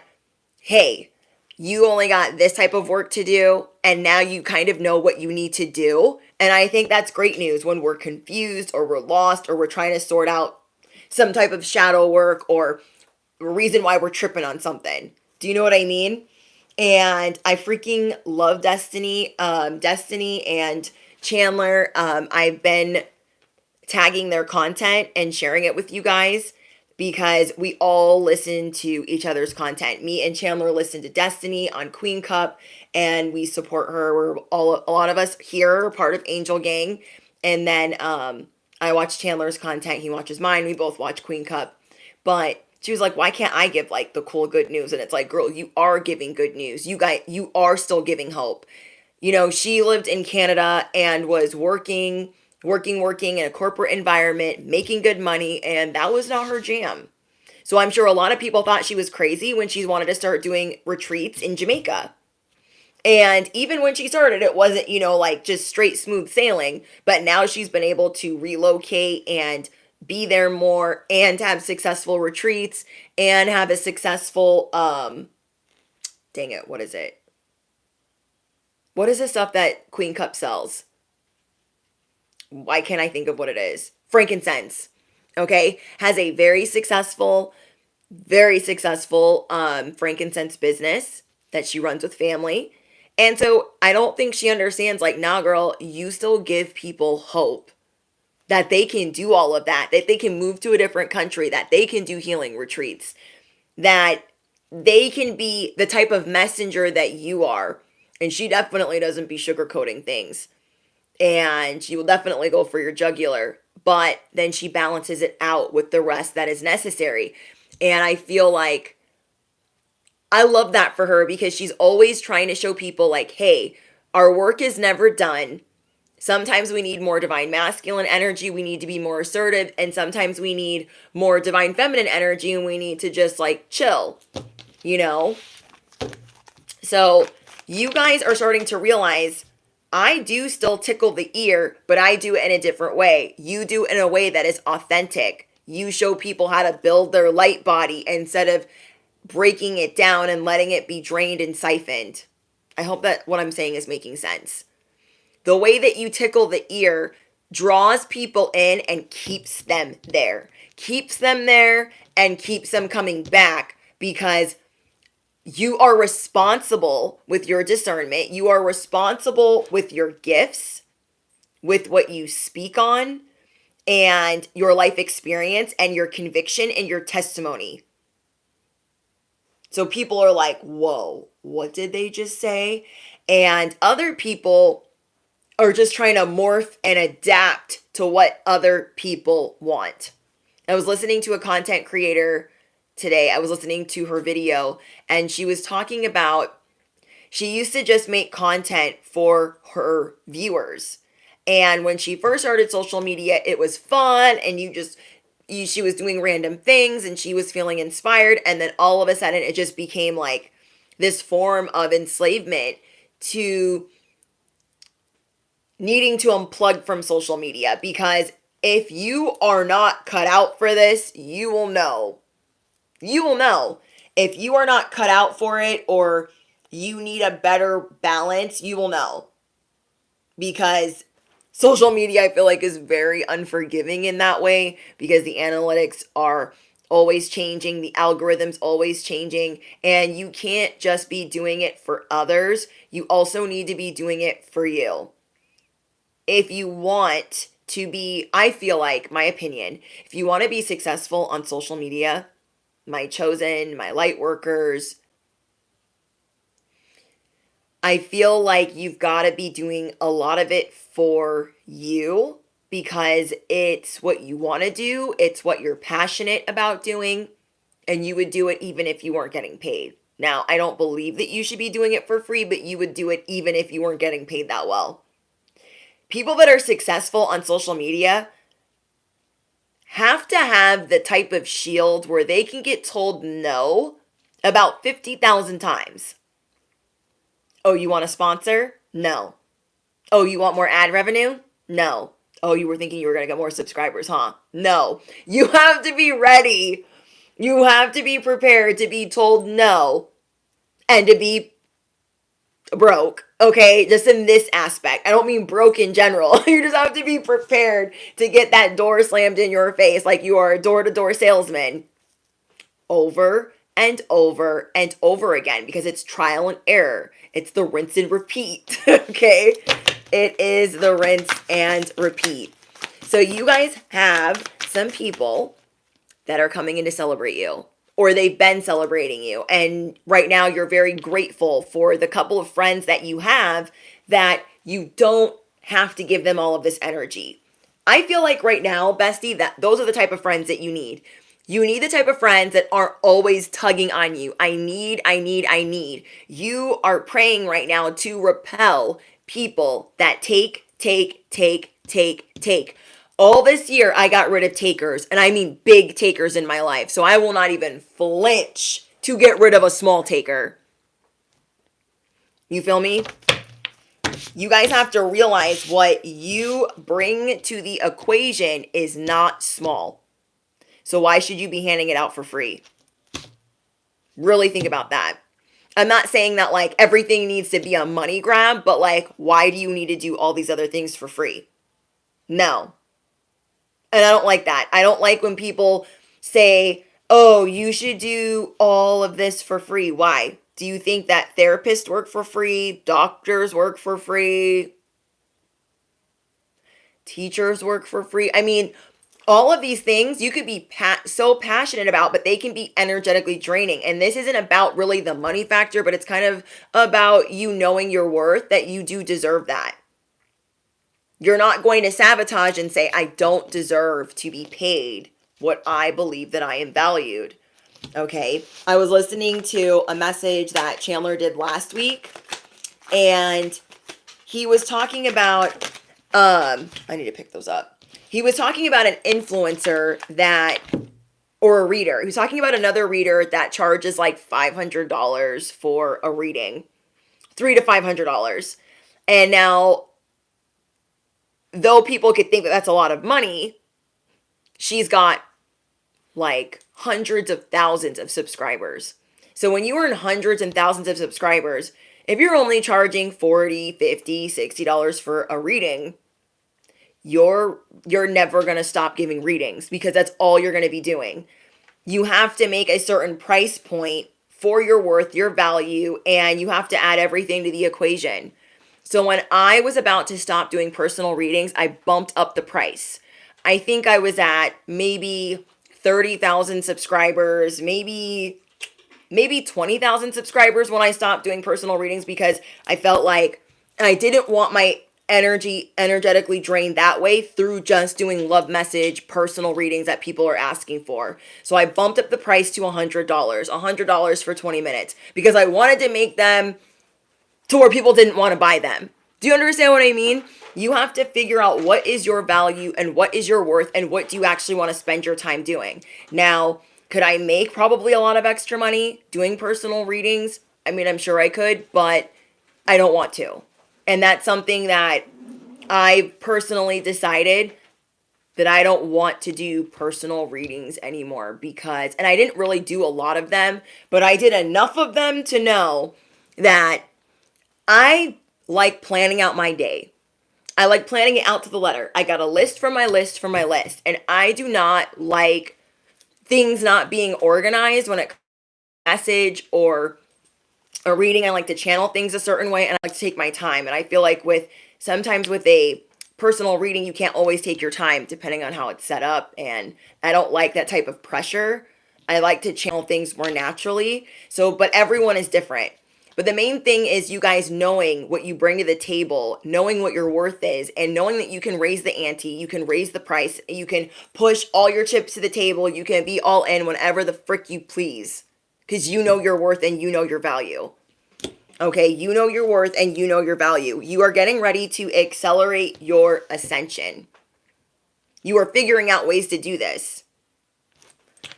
hey, you only got this type of work to do, and now you kind of know what you need to do. And I think that's great news when we're confused or we're lost or we're trying to sort out some type of shadow work or a reason why we're tripping on something. Do you know what I mean? And I freaking love Destiny. Destiny and Chandler, I've been tagging their content and sharing it with you guys because we all listen to each other's content. Me and Chandler listen to Destiny on Queen Cup and we support her. A lot of us here are part of Angel Gang. And then I watch Chandler's content. He watches mine. We both watch Queen Cup. But she was like, why can't I give like the cool good news? And it's like, girl, you are giving good news. You are still giving hope. She lived in Canada and was working in a corporate environment, making good money, and that was not her jam. So I'm sure a lot of people thought she was crazy when she wanted to start doing retreats in Jamaica. And even when she started, it wasn't, like just straight smooth sailing. But now she's been able to relocate and be there more and have successful retreats and have a successful, dang it, what is it? What is the stuff that Queen Cup sells? Why can't I think of what it is? Frankincense. Okay. Has a very successful frankincense business that she runs with family. And so I don't think she understands, like, nah, girl, you still give people hope that they can do all of that they can move to a different country, that they can do healing retreats, that they can be the type of messenger that you are. And she definitely doesn't be sugarcoating things. And she will definitely go for your jugular. But then she balances it out with the rest that is necessary. And I feel like I love that for her, because she's always trying to show people, like, hey, our work is never done. Sometimes we need more divine masculine energy. We need to be more assertive. And sometimes we need more divine feminine energy, and we need to just like chill, So you guys are starting to realize, I do still tickle the ear, but I do it in a different way. You do it in a way that is authentic. You show people how to build their light body instead of breaking it down and letting it be drained and siphoned. I hope that what I'm saying is making sense. The way that you tickle the ear draws people in and keeps them there. Keeps them there and keeps them coming back, because you are responsible with your discernment. You are responsible with your gifts, with what you speak on, and your life experience and your conviction and your testimony. So people are like, whoa, what did they just say? And other people are just trying to morph and adapt to what other people want. I was listening to a content creator today. I was listening to her video, and she was talking about, she used to just make content for her viewers. And when she first started social media, it was fun, and she was doing random things and she was feeling inspired. And then all of a sudden it just became like this form of enslavement to needing to unplug from social media, because if you are not cut out for this, you will know. You will know. If you are not cut out for it, or you need a better balance, you will know. Because social media, I feel like, is very unforgiving in that way, because the analytics are always changing, the algorithm's always changing, and you can't just be doing it for others. You also need to be doing it for you. If you want to be, I feel like, my opinion, if you want to be successful on social media, my chosen, my light workers, I feel like you've got to be doing a lot of it for you, because it's what you want to do. It's what you're passionate about doing, and you would do it even if you weren't getting paid. Now, I don't believe that you should be doing it for free, but you would do it even if you weren't getting paid that well. People that are successful on social media have to have the type of shield where they can get told no about 50,000 times. Oh, you want a sponsor? No. Oh, you want more ad revenue? No. Oh, you were thinking you were going to get more subscribers, huh? No. You have to be ready. You have to be prepared to be told no and to be broke, okay? Just in this aspect. I don't mean broke in general. You just have to be prepared to get that door slammed in your face like you are a door-to-door salesman over and over and over again, because it's trial and error. It's the rinse and repeat, okay? It is the rinse and repeat. So you guys have some people that are coming in to celebrate you, or they've been celebrating you. And right now you're very grateful for the couple of friends that you have, that you don't have to give them all of this energy. I feel like right now, bestie, that those are the type of friends that you need. You need the type of friends that aren't always tugging on you. I need. You are praying right now to repel people that take. All this year, I got rid of takers, and I mean big takers in my life. So I will not even flinch to get rid of a small taker. You feel me? You guys have to realize what you bring to the equation is not small. So why should you be handing it out for free? Really think about that. I'm not saying that like everything needs to be a money grab, but like, why do you need to do all these other things for free? No. And I don't like that. I don't like when people say, oh, you should do all of this for free. Why? Do you think that therapists work for free? Doctors work for free? Teachers work for free? I mean, all of these things you could be so passionate about, but they can be energetically draining. And this isn't about really the money factor, but it's kind of about you knowing your worth, that you do deserve that. You're not going to sabotage and say, I don't deserve to be paid what I believe that I am valued. Okay. I was listening to a message that Chandler did last week, and he was talking about, I need to pick those up. He was talking about an influencer that, or a reader. He was talking about another reader that charges like $500 for a reading, $300 to $500. And now, though people could think that that's a lot of money, she's got like hundreds of thousands of subscribers. So when you earn hundreds and thousands of subscribers, if you're only charging $40, $50, $60 for a reading, you're never going to stop giving readings, because that's all you're going to be doing. You have to make a certain price point for your worth, your value, and you have to add everything to the equation. So when I was about to stop doing personal readings, I bumped up the price. I think I was at maybe 30,000 subscribers, maybe 20,000 subscribers when I stopped doing personal readings, because I felt like I didn't want my energetically drained that way through just doing love message personal readings that people are asking for. So I bumped up the price to $100 for 20 minutes, because I wanted to make them to where people didn't want to buy them. Do you understand what I mean? You have to figure out what is your value and what is your worth and what do you actually want to spend your time doing. Now, could I make probably a lot of extra money doing personal readings? I mean, I'm sure I could, but I don't want to. And that's something that I personally decided that I don't want to do personal readings anymore, because, and I didn't really do a lot of them, but I did enough of them to know that I like planning out my day. I like planning it out to the letter. I got a list from my list from my list. And I do not like things not being organized when it comes to a message or a reading. I like to channel things a certain way, and I like to take my time. And I feel like sometimes with a personal reading, you can't always take your time depending on how it's set up. And I don't like that type of pressure. I like to channel things more naturally. So, but everyone is different. But the main thing is you guys knowing what you bring to the table, knowing what your worth is, and knowing that you can raise the ante, you can raise the price, you can push all your chips to the table, you can be all in whenever the frick you please. Because you know your worth and you know your value. Okay, you know your worth and you know your value. You are getting ready to accelerate your ascension. You are figuring out ways to do this.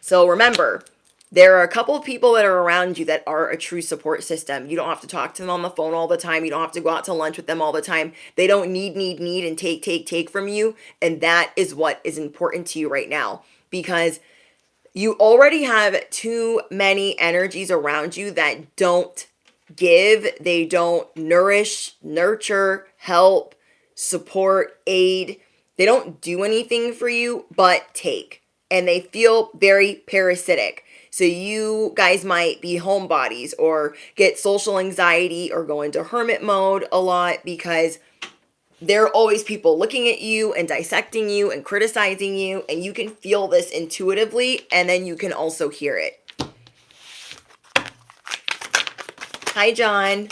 So remember, there are a couple of people that are around you that are a true support system. You don't have to talk to them on the phone all the time. You don't have to go out to lunch with them all the time. They don't need, and take from you. And that is what is important to you right now, because you already have too many energies around you that don't give, they don't nourish, nurture, help, support, aid. They don't do anything for you but take. And they feel very parasitic. So you guys might be homebodies or get social anxiety or go into hermit mode a lot, because there are always people looking at you and dissecting you and criticizing you. And you can feel this intuitively, and then you can also hear it. Hi, John.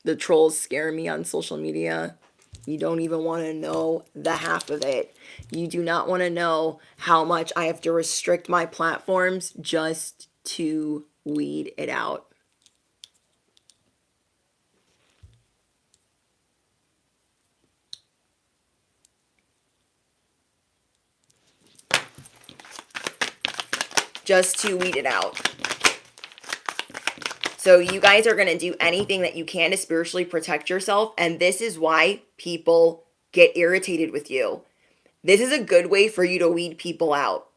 The trolls scare me on social media. You don't even want to know the half of it. You do not want to know how much I have to restrict my platforms just to weed it out. Just to weed it out. So you guys are going to do anything that you can to spiritually protect yourself. And this is why people get irritated with you. This is a good way for you to weed people out.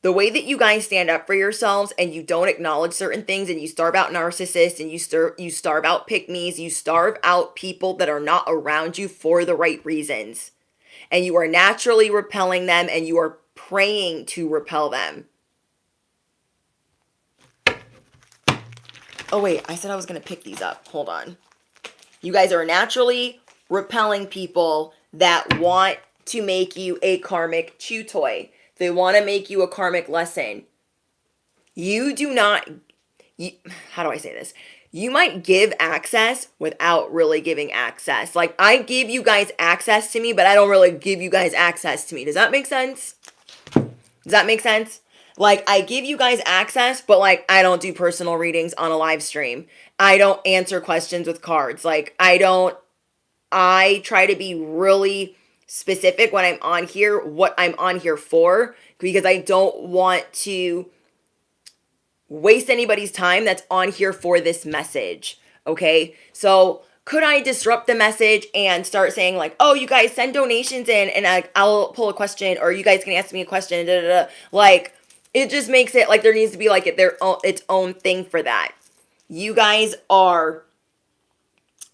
The way that you guys stand up for yourselves and you don't acknowledge certain things, and you starve out narcissists, and you starve out pick-me's, you starve out people that are not around you for the right reasons. And you are naturally repelling them, and you are praying to repel them. Oh wait, I said I was going to pick these up. Hold on. You guys are naturally repelling people that want to make you a karmic chew toy. They want to make you a karmic lesson. You do not, how do I say this? You might give access without really giving access. Like, I give you guys access to me, but I don't really give you guys access to me. Does that make sense? Does that make sense? Like, I give you guys access, but like, I don't do personal readings on a live stream. I don't answer questions with cards. Like, I try to be really specific when I'm on here, what I'm on here for, because I don't want to waste anybody's time that's on here for this message. Okay. So could I disrupt the message and start saying like, oh, you guys send donations in and I'll pull a question, or you guys can ask me a question. Da, da, da. Like, it just makes it like there needs to be like its own thing for that. You guys are,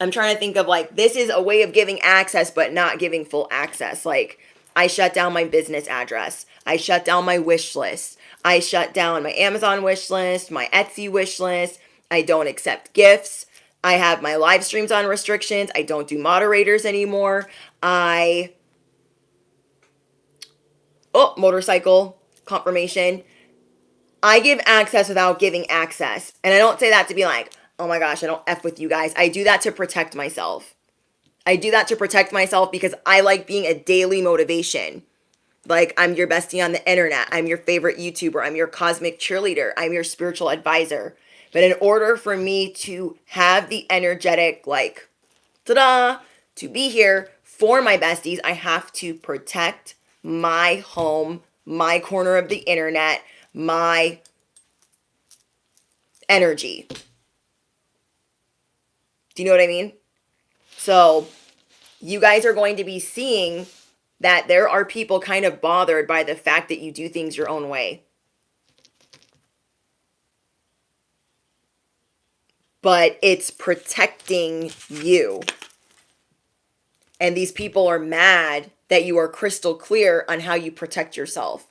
I'm trying to think of like, this is a way of giving access, but not giving full access. Like, I shut down my business address. I shut down my wish list. I shut down my Amazon wish list, my Etsy wish list. I don't accept gifts. I have my live streams on restrictions. I don't do moderators anymore. Motorcycle confirmation. I give access without giving access. And I don't say that to be like, oh my gosh, I don't F with you guys. I do that to protect myself. I do that to protect myself because I like being a daily motivation. Like, I'm your bestie on the internet. I'm your favorite YouTuber. I'm your cosmic cheerleader. I'm your spiritual advisor. But in order for me to have the energetic, like, ta-da, to be here for my besties, I have to protect my home, my corner of the internet, my energy. Do you know what I mean? So you guys are going to be seeing that there are people kind of bothered by the fact that you do things your own way. But it's protecting you. And these people are mad that you are crystal clear on how you protect yourself.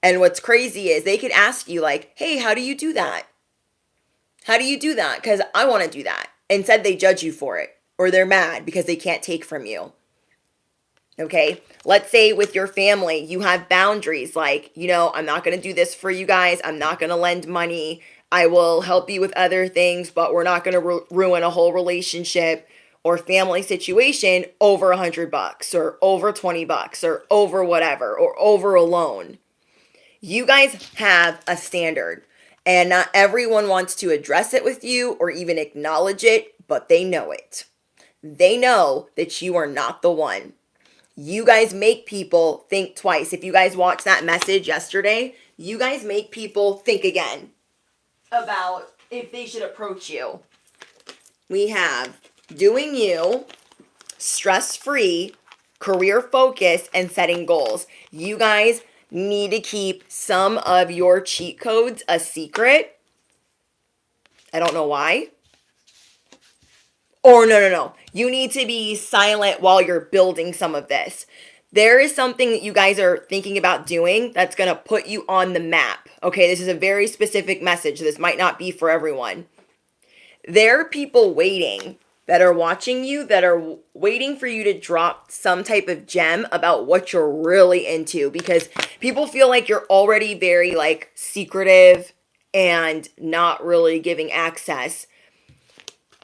And what's crazy is they could ask you like, hey, how do you do that? How do you do that? Because I want to do that. Instead, they judge you for it. Or they're mad because they can't take from you. Okay? Let's say with your family, you have boundaries. Like, you know, I'm not going to do this for you guys. I'm not going to lend money. I will help you with other things, but we're not going to ruin a whole relationship or family situation over $100 or over $20 or over whatever or over a loan. You guys have a standard, and not everyone wants to address it with you or even acknowledge it, but they know it. They know that you are not the one. You guys make people think twice. If you guys watched that message yesterday, you guys make people think again about if they should approach you. We have doing you, stress-free, career focus, and setting goals. You guys need to keep some of your cheat codes a secret. I don't know why. Or no. You need to be silent while you're building some of this. There is something that you guys are thinking about doing that's going to put you on the map. Okay, this is a very specific message. This might not be for everyone. There are people waiting that are watching you, that are waiting for you to drop some type of gem about what you're really into, because people feel like you're already very like secretive and not really giving access.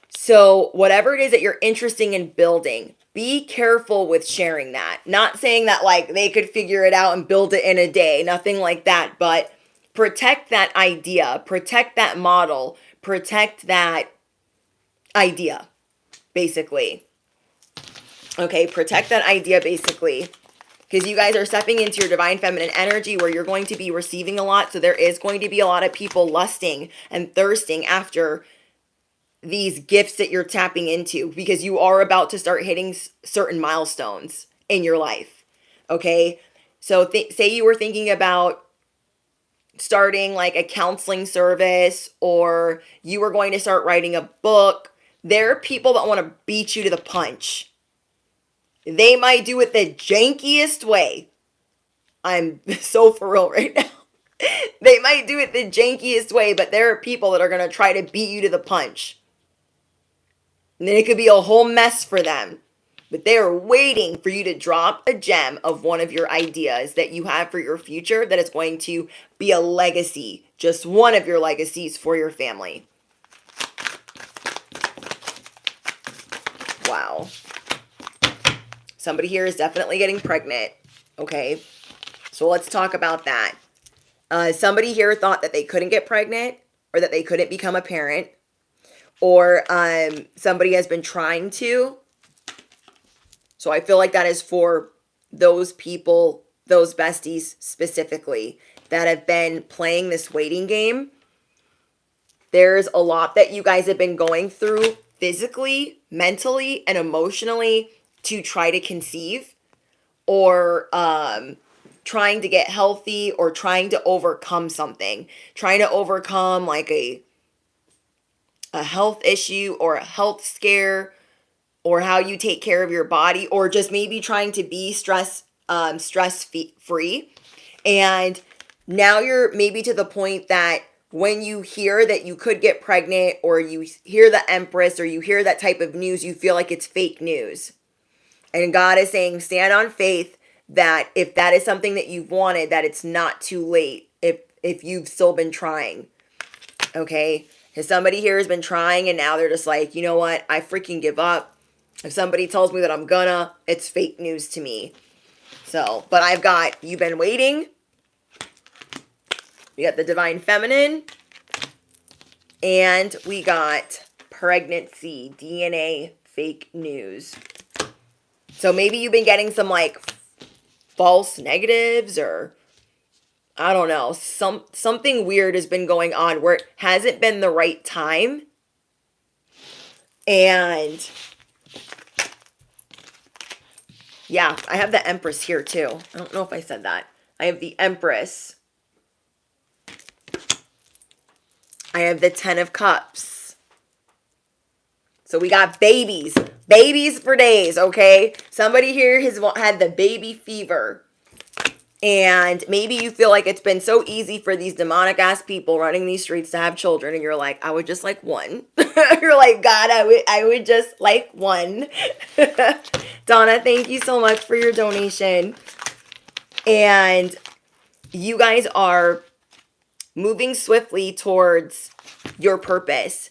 So whatever it is that you're interested in building, be careful with sharing that. Not saying that like they could figure it out and build it in a day, nothing like that, but protect that idea, protect that model, protect that idea, basically. Okay, protect that idea, basically. Because you guys are stepping into your divine feminine energy where you're going to be receiving a lot. So there is going to be a lot of people lusting and thirsting after these gifts that you're tapping into, because you are about to start hitting certain milestones in your life. Okay, so say you were thinking about starting like a counseling service, or you were going to start writing a book. There are people that want to beat you to the punch. They might do it the jankiest way. I'm so for real right now. They might do it the jankiest way, but there are people that are going to try to beat you to the punch. And then it could be a whole mess for them. But they are waiting for you to drop a gem of one of your ideas that you have for your future that is going to be a legacy. Just one of your legacies for your family. Wow. Somebody here is definitely getting pregnant. Okay. So let's talk about that. Somebody here thought that they couldn't get pregnant, or that they couldn't become a parent, or somebody has been trying to. So I feel like that is for those people, those besties specifically, that have been playing this waiting game. There's a lot that you guys have been going through physically, mentally, and emotionally to try to conceive, or trying to get healthy, or trying to overcome something. Trying to overcome like a health issue, or a health scare, or how you take care of your body, or just maybe trying to be stress free. And now you're maybe to the point that when you hear that you could get pregnant, or you hear the Empress, or you hear that type of news, you feel like it's fake news. And God is saying, stand on faith that if that is something that you've wanted, that it's not too late if you've still been trying. Okay? Because somebody here has been trying, and now they're just like, you know what? I freaking give up. If somebody tells me that I'm gonna, it's fake news to me. So, but I've got, you've been waiting. We got the divine feminine. And we got pregnancy, DNA, fake news. So maybe you've been getting some like false negatives, or I don't know, something weird has been going on where it hasn't been the right time. And yeah, I have the Empress here too. I don't know if I said that. I have the Empress. I have the 10 of Cups. So we got babies. Babies for days, okay? Somebody here has had the baby fever. And maybe you feel like it's been so easy for these demonic ass people running these streets to have children, and you're like, I would just like one. You're like, God, I would just like one. Donna, thank you so much for your donation. And you guys are moving swiftly towards your purpose.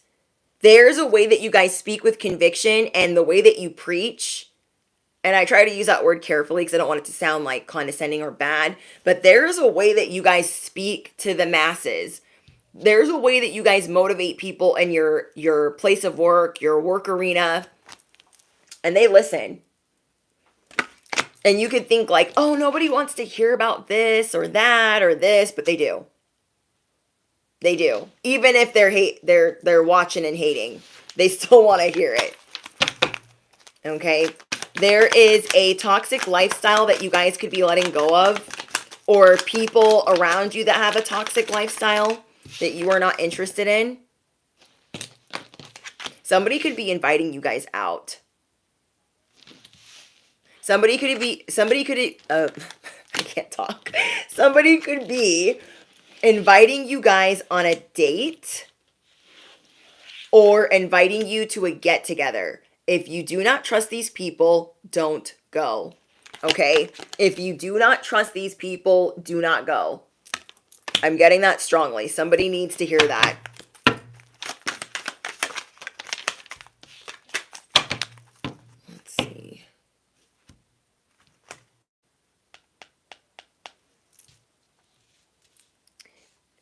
There's a way that you guys speak with conviction, and the way that you preach. And I try to use that word carefully because I don't want it to sound like condescending or bad. But there's a way that you guys speak to the masses. There's a way that you guys motivate people in your place of work, your work arena. And they listen. And you could think like, oh, nobody wants to hear about this or that or this. But they do. They do. Even if they're watching and hating, they still want to hear it. Okay? There is a toxic lifestyle that you guys could be letting go of, or people around you that have a toxic lifestyle that you are not interested in. Somebody could be inviting you guys out. Somebody could I can't talk. Somebody could be inviting you guys on a date, or inviting you to a get together. If you do not trust these people, don't go. Okay? If you do not trust these people, do not go. I'm getting that strongly. Somebody needs to hear that. Let's see.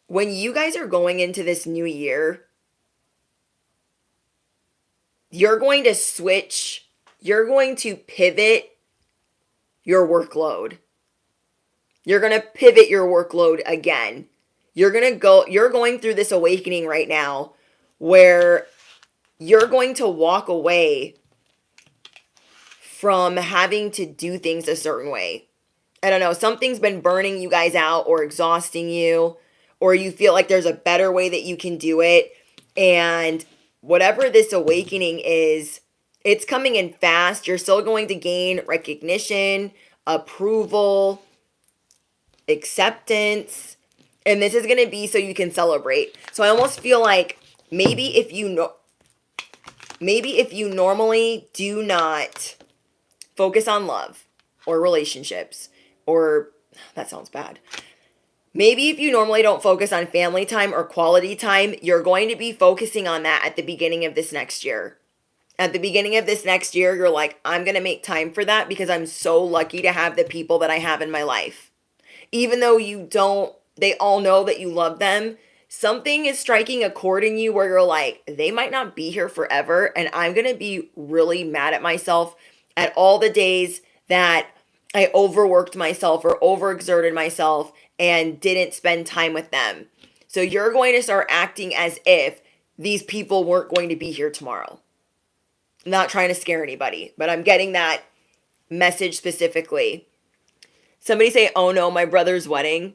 When you guys are going into this new year, you're going to switch, you're going to pivot your workload. You're going to pivot your workload again. You're going through this awakening right now where you're going to walk away from having to do things a certain way. I don't know, something's been burning you guys out or exhausting you, or you feel like there's a better way that you can do it. And whatever this awakening is, it's coming in fast. You're still going to gain recognition, approval, acceptance, and this is going to be so you can celebrate. So I almost feel like maybe if you normally do not focus on love or relationships, or that sounds bad. Maybe if you normally don't focus on family time or quality time, you're going to be focusing on that at the beginning of this next year. At the beginning of this next year, you're like, I'm going to make time for that because I'm so lucky to have the people that I have in my life. Even though they all know that you love them, something is striking a chord in you where you're like, they might not be here forever, and I'm going to be really mad at myself at all the days that I overworked myself or overexerted myself and didn't spend time with them. So you're going to start acting as if these people weren't going to be here tomorrow. I'm not trying to scare anybody, but I'm getting that message specifically. Somebody say, oh no, my brother's wedding.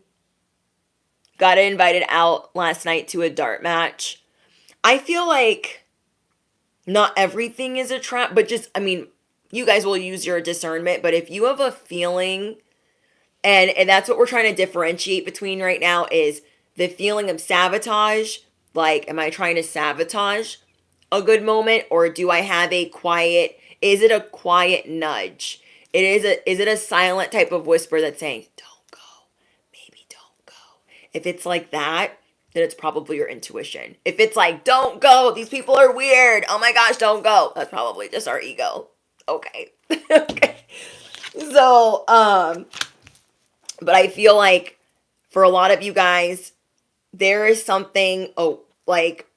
Got invited out last night to a dart match. I feel like not everything is a trap, but just, you guys will use your discernment, but if you have a feeling, and that's what we're trying to differentiate between right now, is the feeling of sabotage. Like, am I trying to sabotage a good moment, or do I have is it a quiet nudge? Is it a silent type of whisper that's saying, don't go, maybe don't go. If it's like that, then it's probably your intuition. If it's like, don't go, these people are weird, oh my gosh, don't go, that's probably just our ego. Okay. Okay. So, but I feel like for a lot of you guys, there is something, like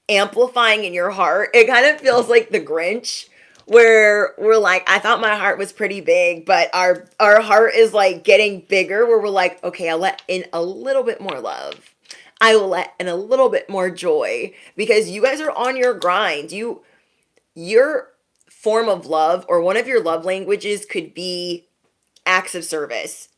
amplifying in your heart. It kind of feels like the Grinch, where we're like, I thought my heart was pretty big, but our heart is like getting bigger, where we're like, okay, I'll let in a little bit more love. I will let in a little bit more joy, because you guys are on your grind. Your form of love, or one of your love languages, could be acts of service.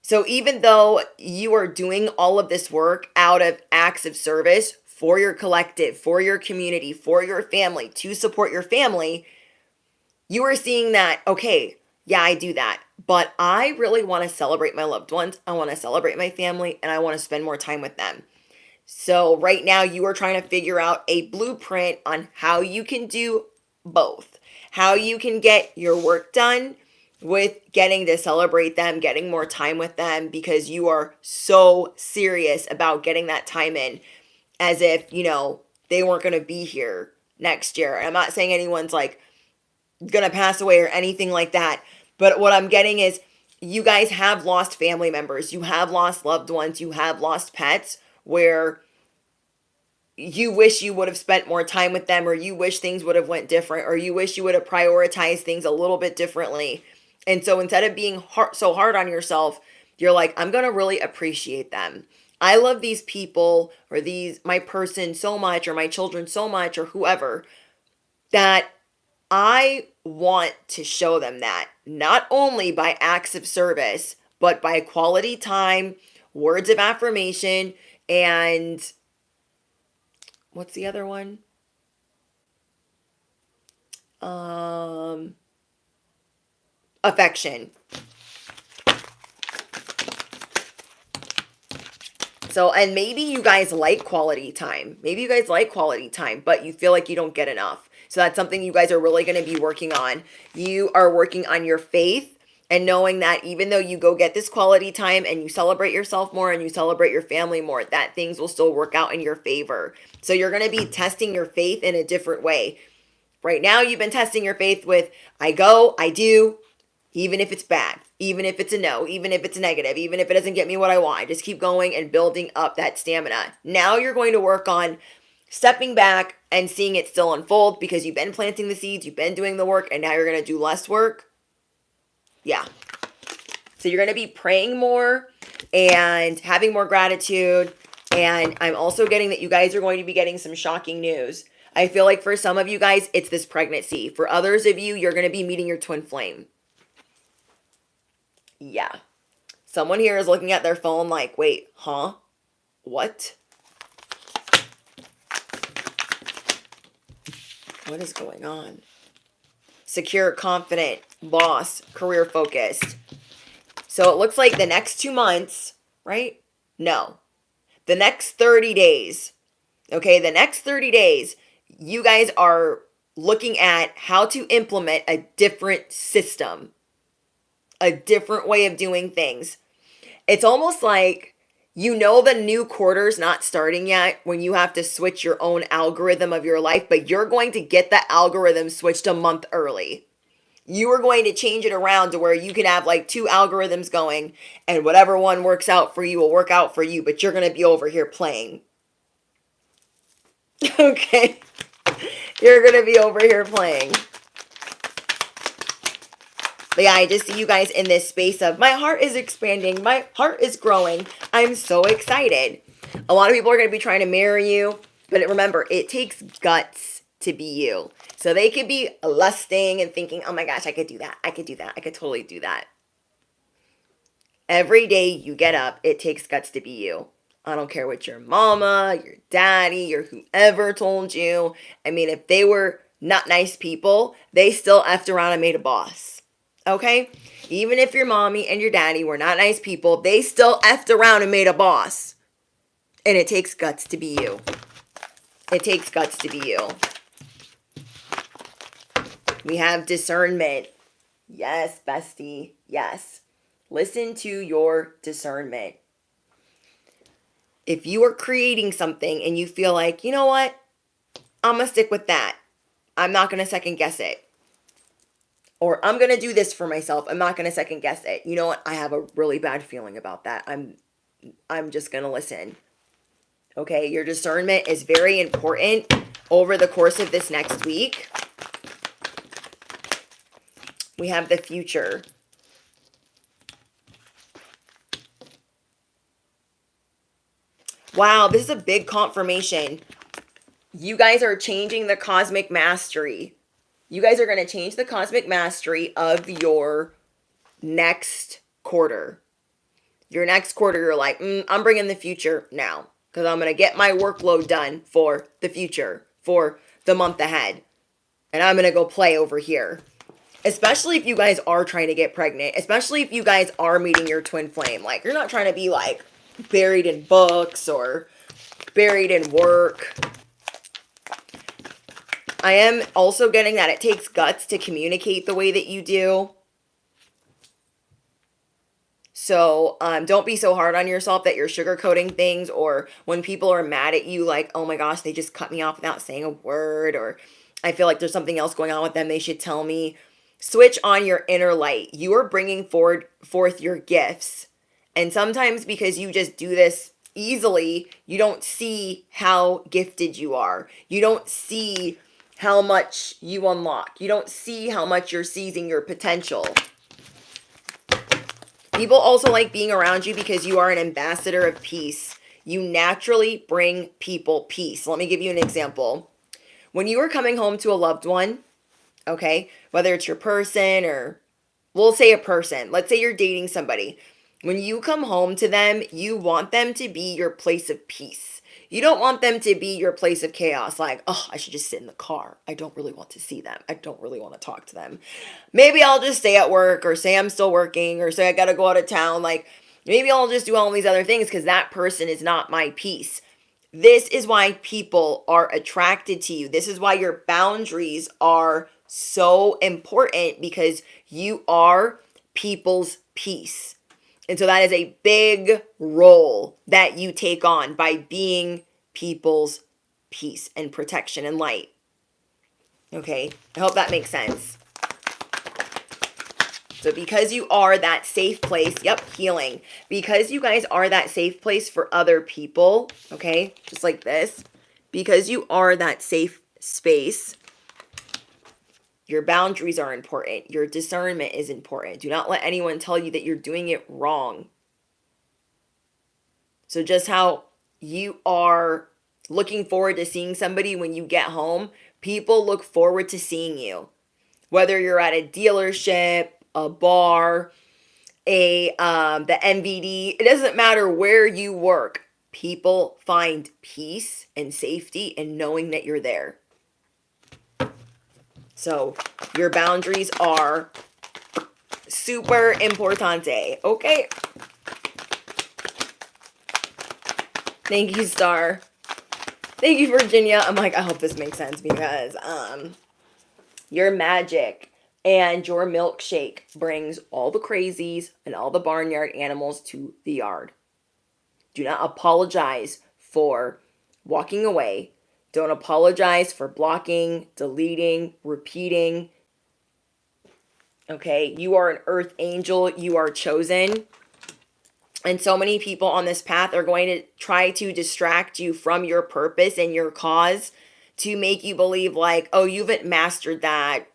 So even though you are doing all of this work out of acts of service for your collective, for your community, for your family, to support your family, you are seeing that, okay, yeah, I do that, but I really want to celebrate my loved ones. I want to celebrate my family, and I want to spend more time with them. So right now you are trying to figure out a blueprint on how you can do both, how you can get your work done with getting to celebrate them, getting more time with them, because you are so serious about getting that time in, as if, they weren't going to be here next year. And I'm not saying anyone's like going to pass away or anything like that, but what I'm getting is you guys have lost family members, you have lost loved ones, you have lost pets, where you wish you would have spent more time with them, or you wish things would have went different, or you wish you would have prioritized things a little bit differently. And so instead of being so hard on yourself, you're like, I'm going to really appreciate them. I love these people, or my person so much, or my children so much, or whoever, that I want to show them that, not only by acts of service, but by quality time, words of affirmation, and what's the other one? Affection. So, and maybe you guys like quality time. Maybe you guys like quality time, but you feel like you don't get enough. So that's something you guys are really going to be working on. You are working on your faith, And knowing that even though you go get this quality time and you celebrate yourself more and you celebrate your family more, that things will still work out in your favor. So you're going to be testing your faith in a different way. Right now, you've been testing your faith with, I go, I do, even if it's bad, even if it's a no, even if it's negative, even if it doesn't get me what I want. I just keep going and building up that stamina. Now you're going to work on stepping back and seeing it still unfold because you've been planting the seeds, you've been doing the work, and now you're going to do less work. Yeah. So you're going to be praying more and having more gratitude. And I'm also getting that you guys are going to be getting some shocking news. I feel like for some of you guys, it's this pregnancy. For others of you, you're going to be meeting your twin flame. Yeah. Someone here is looking at their phone like, wait, huh? What? What is going on? Secure, confident, boss, career focused. So it looks like the next 2 months, right? No. The next 30 days. Okay, the next 30 days, you guys are looking at how to implement a different system, a different way of doing things. It's almost like you know the new quarter's not starting yet when you have to switch your own algorithm of your life, but you're going to get the algorithm switched a month early. You are going to change it around to where you can have like 2 algorithms going and whatever one works out for you will work out for you, but you're going to be over here playing. Okay. You're going to be over here playing. But yeah, I just see you guys in this space of my heart is expanding. My heart is growing. I'm so excited. A lot of people are going to be trying to marry you. But remember, it takes guts to be you. So they could be lusting and thinking, oh my gosh, I could do that. I could do that. I could totally do that. Every day you get up, it takes guts to be you. I don't care what your mama, your daddy, or whoever told you. I mean, if they were not nice people, they still effed around and made a boss. Okay? Even if your mommy and your daddy were not nice people, they still effed around and made a boss. And it takes guts to be you. It takes guts to be you. We have discernment. Yes, bestie. Yes. Listen to your discernment. If you are creating something and you feel like, you know what? I'm going to stick with that. I'm not going to second guess it. Or I'm going to do this for myself. I'm not going to second guess it. You know what? I have a really bad feeling about that. I'm just going to listen. Okay? Your discernment is very important over the course of this next week. We have the future. Wow, this is a big confirmation. You guys are changing the cosmic mastery. You guys are going to change the cosmic mastery of your next quarter. Your next quarter, you're like, I'm bringing the future now. Because I'm going to get my workload done for the future, for the month ahead. And I'm going to go play over here. Especially if you guys are trying to get pregnant. Especially if you guys are meeting your twin flame. Like, you're not trying to be like buried in books or buried in work. I am also getting that it takes guts to communicate the way that you do. So don't be so hard on yourself that you're sugarcoating things, or when people are mad at you like, oh my gosh, they just cut me off without saying a word, or I feel like there's something else going on with them, they should tell me. Switch on your inner light. You are bringing forth your gifts. And sometimes because you just do this easily, you don't see how gifted you are. You don't see how much you unlock. You don't see how much you're seizing your potential. People also like being around you because you are an ambassador of peace. You naturally bring people peace. Let me give you an example. When you are coming home to a loved one, okay, whether it's your person or we'll say a person, let's say you're dating somebody. When you come home to them, you want them to be your place of peace. You don't want them to be your place of chaos. Like, oh, I should just sit in the car. I don't really want to see them. I don't really want to talk to them. Maybe I'll just stay at work, or say I'm still working, or say I got to go out of town. Like, maybe I'll just do all these other things because that person is not my peace. This is why people are attracted to you. This is why your boundaries are so important, because you are people's peace. And so that is a big role that you take on by being people's peace and protection and light. Okay, I hope that makes sense. So because you are that safe place, healing. Because you guys are that safe place for other people, okay, just like this. Because you are that safe space, your boundaries are important. Your discernment is important. Do not let anyone tell you that you're doing it wrong. So just how you are looking forward to seeing somebody when you get home, people look forward to seeing you. Whether you're at a dealership, a bar, the MVD, it doesn't matter where you work. People find peace and safety in knowing that you're there. So your boundaries are super importante, okay? Thank you, Star. Thank you, Virginia. I'm like, I hope this makes sense because your magic and your milkshake brings all the crazies and all the barnyard animals to the yard. Do not apologize for walking away. Don't apologize for blocking, deleting, repeating. Okay, you are an earth angel. You are chosen. And so many people on this path are going to try to distract you from your purpose and your cause to make you believe like, oh, you haven't mastered that.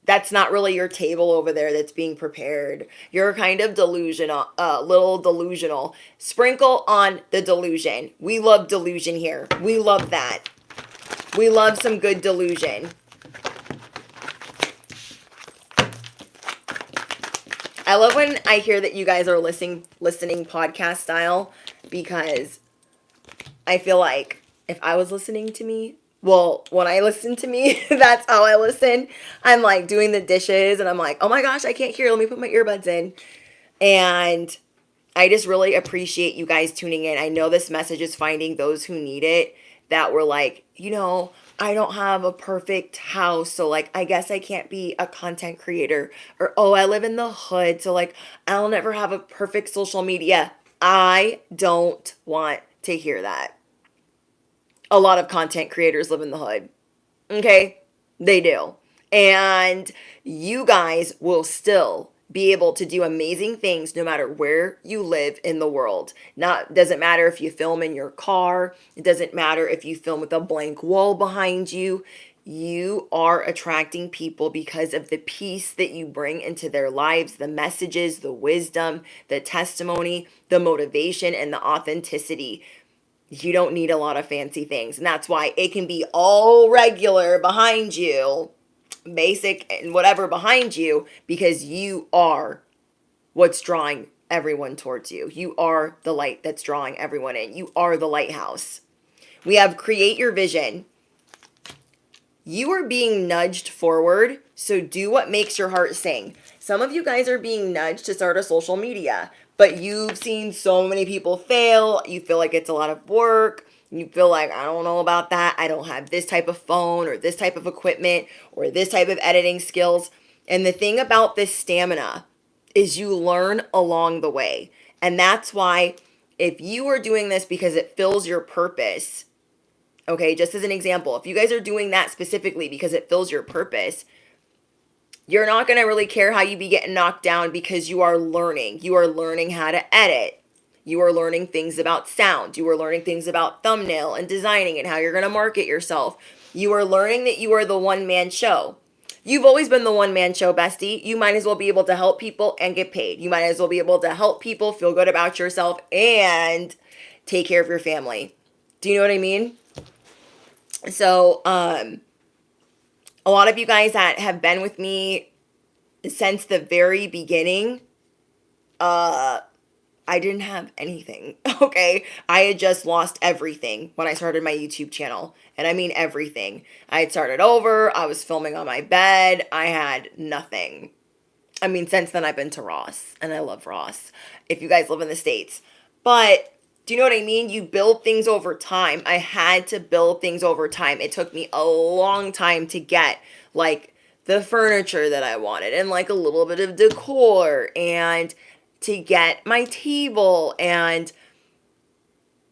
That's not really your table over there that's being prepared. You're kind of delusional, little delusional. Sprinkle on the delusion. We love delusion here. We love that. We love some good delusion. I love when I hear that you guys are listening podcast style, because I feel like if I was listening to me, well, when I listen to me, that's how I listen. I'm like doing the dishes and I'm like, oh my gosh, I can't hear. Let me put my earbuds in. And I just really appreciate you guys tuning in. I know this message is finding those who need it, that were like, I don't have a perfect house, so like I guess I can't be a content creator, or oh, I live in the hood, so like I'll never have a perfect social media. I don't want to hear that. A lot of content creators live in the hood. Okay? They do. And you guys will still be able to do amazing things no matter where you live in the world. Doesn't matter if you film in your car. It doesn't matter if you film with a blank wall behind you. You are attracting people because of the peace that you bring into their lives, the messages, the wisdom, the testimony, the motivation, and the authenticity. You don't need a lot of fancy things. And that's why it can be all regular behind you, basic and whatever behind you, because you are what's drawing everyone towards you. You are the light that's drawing everyone in. You are the lighthouse. We have create your vision. You are being nudged forward, so do what makes your heart sing. Some of you guys are being nudged to start a social media, but you've seen so many people fail. You feel like it's a lot of work. You feel like, I don't know about that. I don't have this type of phone or this type of equipment or this type of editing skills. And the thing about this stamina is you learn along the way. And that's why if you are doing this because it fills your purpose, okay, just as an example, if you guys are doing that specifically because it fills your purpose, you're not going to really care how you be getting knocked down, because you are learning. You are learning how to edit. You are learning things about sound. You are learning things about thumbnail and designing and how you're going to market yourself. You are learning that you are the one-man show. You've always been the one-man show, bestie. You might as well be able to help people and get paid. You might as well be able to help people feel good about yourself and take care of your family. Do you know what I mean? So, a lot of you guys that have been with me since the very beginning, I didn't have anything, okay? I had just lost everything when I started my YouTube channel. And I mean everything. I had started over. I was filming on my bed. I had nothing. I mean, since then I've been to Ross. And I love Ross, if you guys live in the States. But do you know what I mean? You build things over time. I had to build things over time. It took me a long time to get, like, the furniture that I wanted and like a little bit of decor and to get my table, and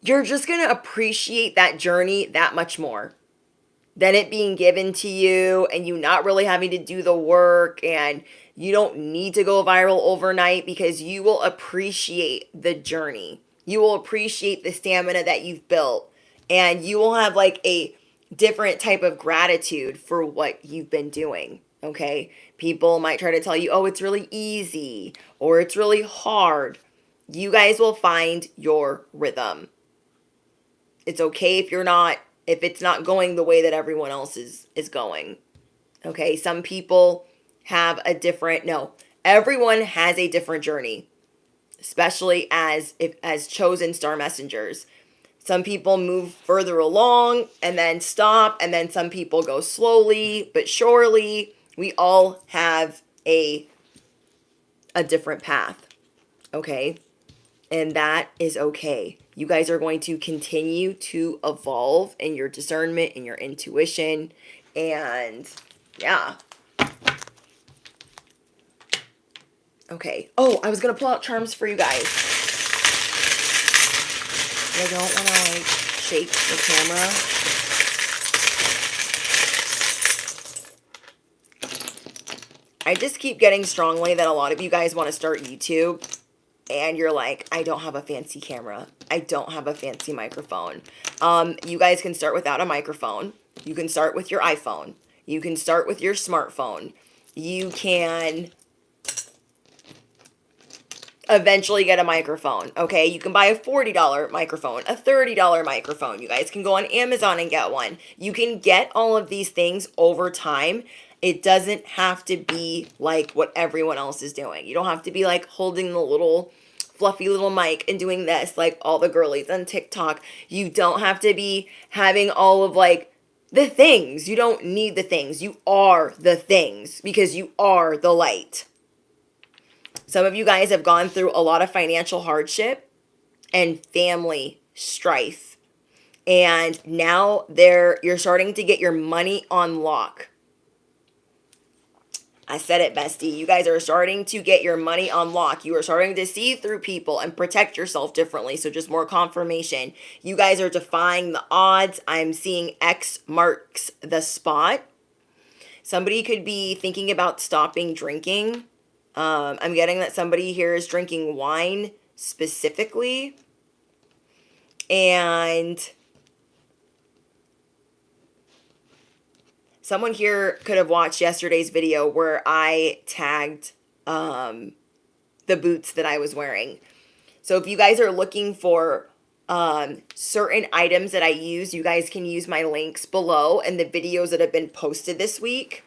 you're just going to appreciate that journey that much more than it being given to you and you not really having to do the work, and you don't need to go viral overnight because you will appreciate the journey. You will appreciate the stamina that you've built, and you will have like a different type of gratitude for what you've been doing. Okay? People might try to tell you, oh, it's really easy or it's really hard. You guys will find your rhythm. It's okay if it's not going the way that everyone else is going. Okay? Some people have a different, no, everyone has a different journey, especially as chosen star messengers. Some people move further along and then stop, and then some people go slowly but surely. We all have a different path. Okay? And that is okay. You guys are going to continue to evolve in your discernment and your intuition. And yeah. Okay. Oh, I was going to pull out charms for you guys. I don't want to like shake the camera. I just keep getting strongly that a lot of you guys want to start YouTube. And you're like, I don't have a fancy camera. I don't have a fancy microphone. You guys can start without a microphone. You can start with your iPhone. You can start with your smartphone. You can eventually get a microphone, okay? You can buy a $40 microphone, a $30 microphone. You guys can go on Amazon and get one. You can get all of these things over time. It doesn't have to be like what everyone else is doing. You don't have to be like holding the little fluffy little mic and doing this like all the girlies on TikTok. You don't have to be having all of like the things. You don't need the things. You are the things because you are the light. Some of you guys have gone through a lot of financial hardship and family strife. And now you're starting to get your money on lock. I said it, bestie. You guys are starting to get your money on lock. You are starting to see through people and protect yourself differently. So just more confirmation. You guys are defying the odds. I'm seeing X marks the spot. Somebody could be thinking about stopping drinking. I'm getting that somebody here is drinking wine specifically. And someone here could have watched yesterday's video where I tagged the boots that I was wearing. So if you guys are looking for certain items that I use, you guys can use my links below and the videos that have been posted this week.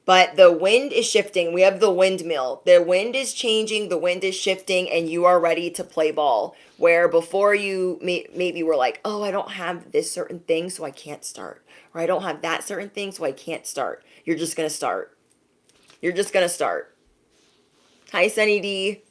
But the wind is shifting. We have the windmill. The wind is changing. The wind is shifting, and you are ready to play ball. Where before you maybe were like, oh, I don't have this certain thing, so I can't start. Or I don't have that certain thing, so I can't start. You're just going to start. You're just going to start. Hi, Sunny D.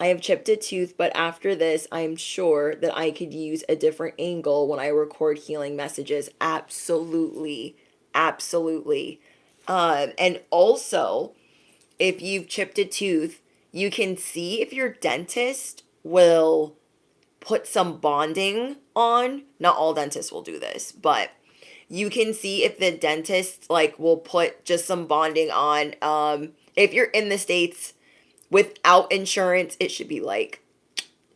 I have chipped a tooth, but after this, I'm sure that I could use a different angle when I record healing messages. Absolutely. Absolutely. And also, if you've chipped a tooth, you can see if your dentist will put some bonding on. Not all dentists will do this, but you can see if the dentist like will put just some bonding on. If you're in the States, without insurance, it should be like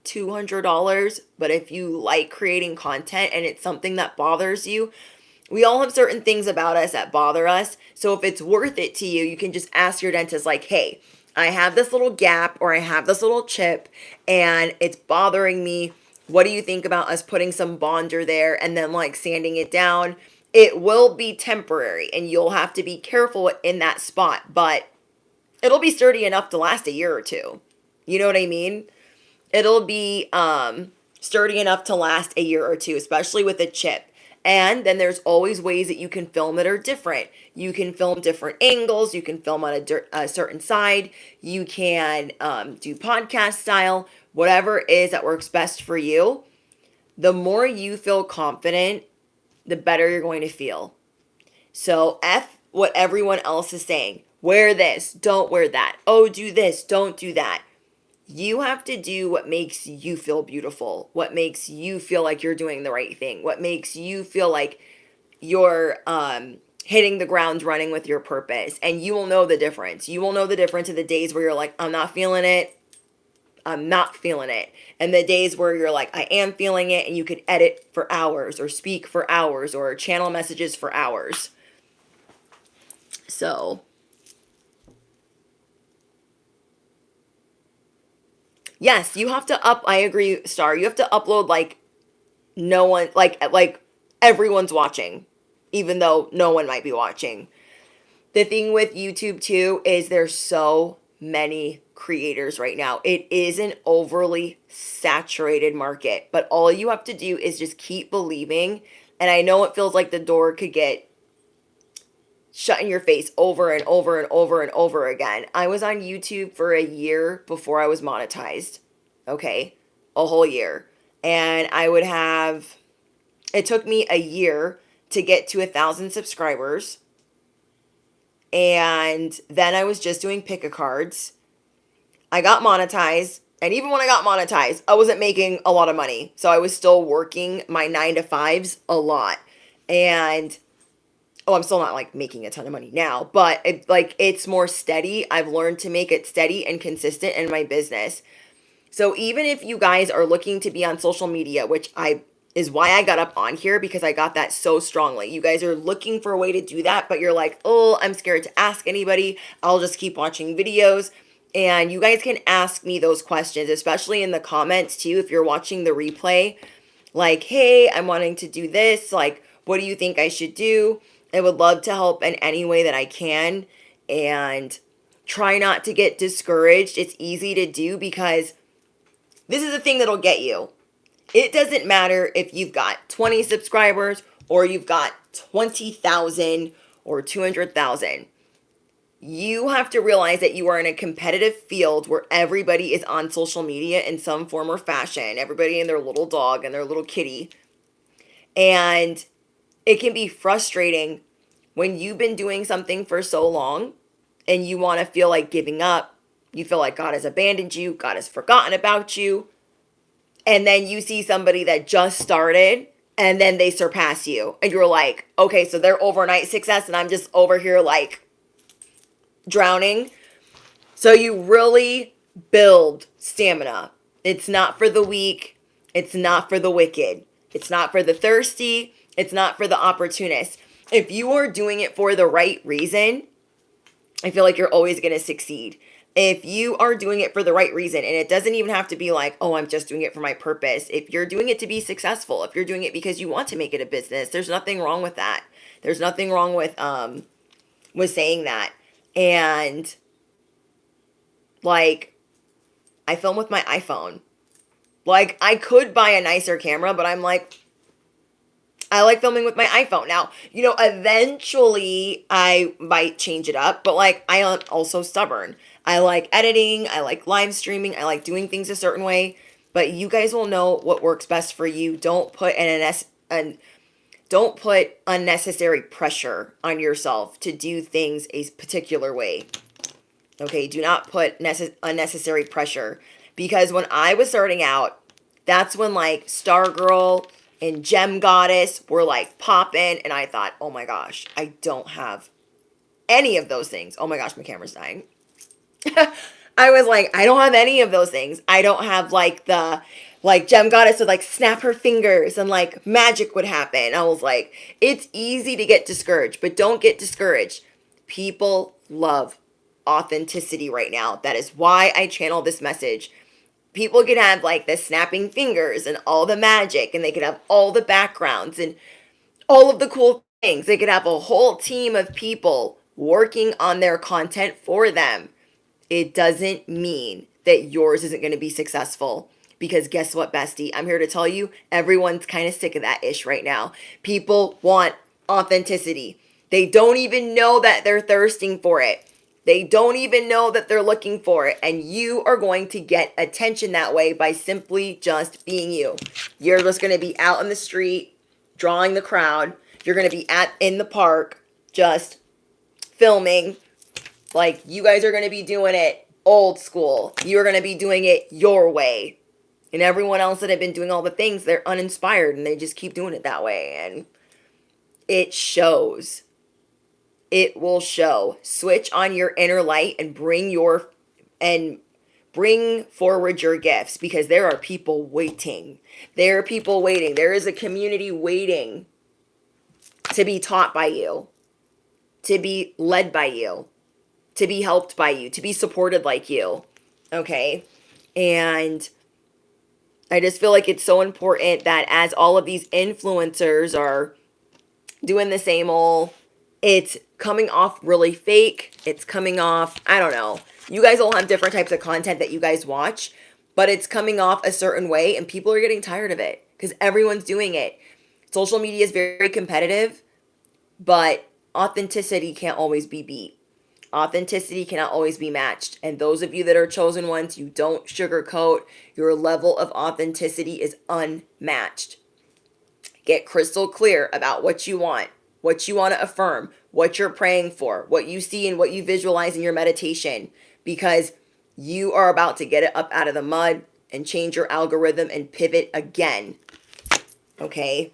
$200. But if you like creating content and it's something that bothers you, we all have certain things about us that bother us. So if it's worth it to you, you can just ask your dentist like, hey, I have this little gap or I have this little chip and it's bothering me. What do you think about us putting some bonder there and then like sanding it down? It will be temporary and you'll have to be careful in that spot, but it'll be sturdy enough to last a year or two. You know what I mean? It'll be sturdy enough to last a year or two, especially with a chip. And then there's always ways that you can film that are different. You can film different angles. You can film on a certain side. You can do podcast style, whatever it is that works best for you. The more you feel confident, the better you're going to feel. So F what everyone else is saying. Wear this, don't wear that. Oh, do this, don't do that. You have to do what makes you feel beautiful, what makes you feel like you're doing the right thing, what makes you feel like you're hitting the ground running with your purpose. And you will know the difference. You will know the difference in the days where you're like, I'm not feeling it. I'm not feeling it. And the days where you're like, I am feeling it, and you could edit for hours or speak for hours or channel messages for hours. So, yes, you have to I agree, Star. You have to upload like no one, like everyone's watching, even though no one might be watching. The thing with YouTube too is there's so many creators right now. It is an overly saturated market, but all you have to do is just keep believing. And I know it feels like the door could get shut in your face over and over and over and over again. I was on YouTube for a year before I was monetized. Okay? A whole year. And it took me a year to get to 1,000 subscribers. And then I was just doing pick-a-cards. I got monetized. And even when I got monetized, I wasn't making a lot of money. So I was still working my 9 to 5s a lot. And, I'm still not like making a ton of money now. But it's more steady. I've learned to make it steady and consistent in my business. So even if you guys are looking to be on social media, which is why I got up on here, because I got that so strongly. You guys are looking for a way to do that, but you're like, oh, I'm scared to ask anybody. I'll just keep watching videos. And you guys can ask me those questions, especially in the comments too, if you're watching the replay. Like, hey, I'm wanting to do this. Like, what do you think I should do? I would love to help in any way that I can. And try not to get discouraged. It's easy to do because this is the thing that'll get you. It doesn't matter if you've got 20 subscribers or you've got 20,000 or 200,000. You have to realize that you are in a competitive field where everybody is on social media in some form or fashion. Everybody and their little dog and their little kitty. And it can be frustrating when you've been doing something for so long and you want to feel like giving up. You feel like God has abandoned you. God has forgotten about you. And then you see somebody that just started and then they surpass you. And you're like, okay, so they're overnight success and I'm just over here like drowning. So you really build stamina. It's not for the weak. It's not for the wicked. It's not for the thirsty. It's not for the opportunist. If you are doing it for the right reason, I feel like you're always going to succeed. If you are doing it for the right reason, and it doesn't even have to be like, oh, I'm just doing it for my purpose. If you're doing it to be successful, if you're doing it because you want to make it a business, there's nothing wrong with that. There's nothing wrong with saying that. And like, I film with my iPhone. Like, I could buy a nicer camera, but I'm like, I like filming with my iPhone. Now, eventually I might change it up, but like, I am also stubborn. I like editing. I like live streaming. I like doing things a certain way, but you guys will know what works best for you. Don't put don't put unnecessary pressure on yourself to do things a particular way. Okay, do not put unnecessary pressure, because when I was starting out, that's when like Stargirl and Gem Goddess were like popping, and I thought, oh my gosh, I don't have any of those things. Oh my gosh, my camera's dying. I was like, I don't have any of those things. I don't have like Gem Goddess would like snap her fingers and like magic would happen. I was like, it's easy to get discouraged, but don't get discouraged. People love authenticity right now. That is why I channel this message. People can have like the snapping fingers and all the magic, and they could have all the backgrounds and all of the cool things. They could have a whole team of people working on their content for them. It doesn't mean that yours isn't going to be successful. Because guess what, bestie? I'm here to tell you, everyone's kind of sick of that ish right now. People want authenticity. They don't even know that they're thirsting for it. They don't even know that they're looking for it. And you are going to get attention that way by simply just being you. You're just going to be out in the street, drawing the crowd. You're going to be in the park, just filming. Like, you guys are going to be doing it old school. You're going to be doing it your way. And everyone else that have been doing all the things, they're uninspired and they just keep doing it that way. And it shows. It will show. Switch on your inner light and bring forward your gifts, because there are people waiting. There are people waiting. There is a community waiting to be taught by you, to be led by you, to be helped by you, to be supported like you. Okay? And I just feel like it's so important that as all of these influencers are doing the same old, it's coming off really fake. It's coming off, I don't know. You guys all have different types of content that you guys watch, but it's coming off a certain way and people are getting tired of it because everyone's doing it. Social media is very competitive, but authenticity can't always be beat. Authenticity cannot always be matched. And those of you that are chosen ones, you don't sugarcoat. Your level of authenticity is unmatched. Get crystal clear about what you want to affirm, what you're praying for, what you see and what you visualize in your meditation, because you are about to get it up out of the mud and change your algorithm and pivot again. Okay?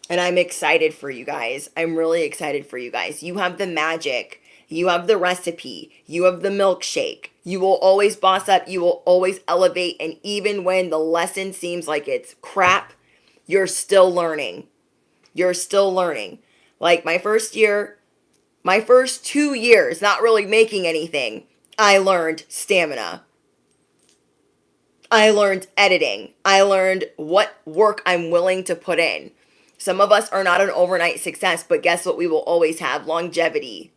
And I'm excited for you guys. I'm really excited for you guys. You have the magic. You have the recipe. You have the milkshake. You will always boss up. You will always elevate. And even when the lesson seems like it's crap, you're still learning. You're still learning. Like my first 2 years, not really making anything, I learned stamina. I learned editing. I learned what work I'm willing to put in. Some of us are not an overnight success, but guess what we will always have? Longevity.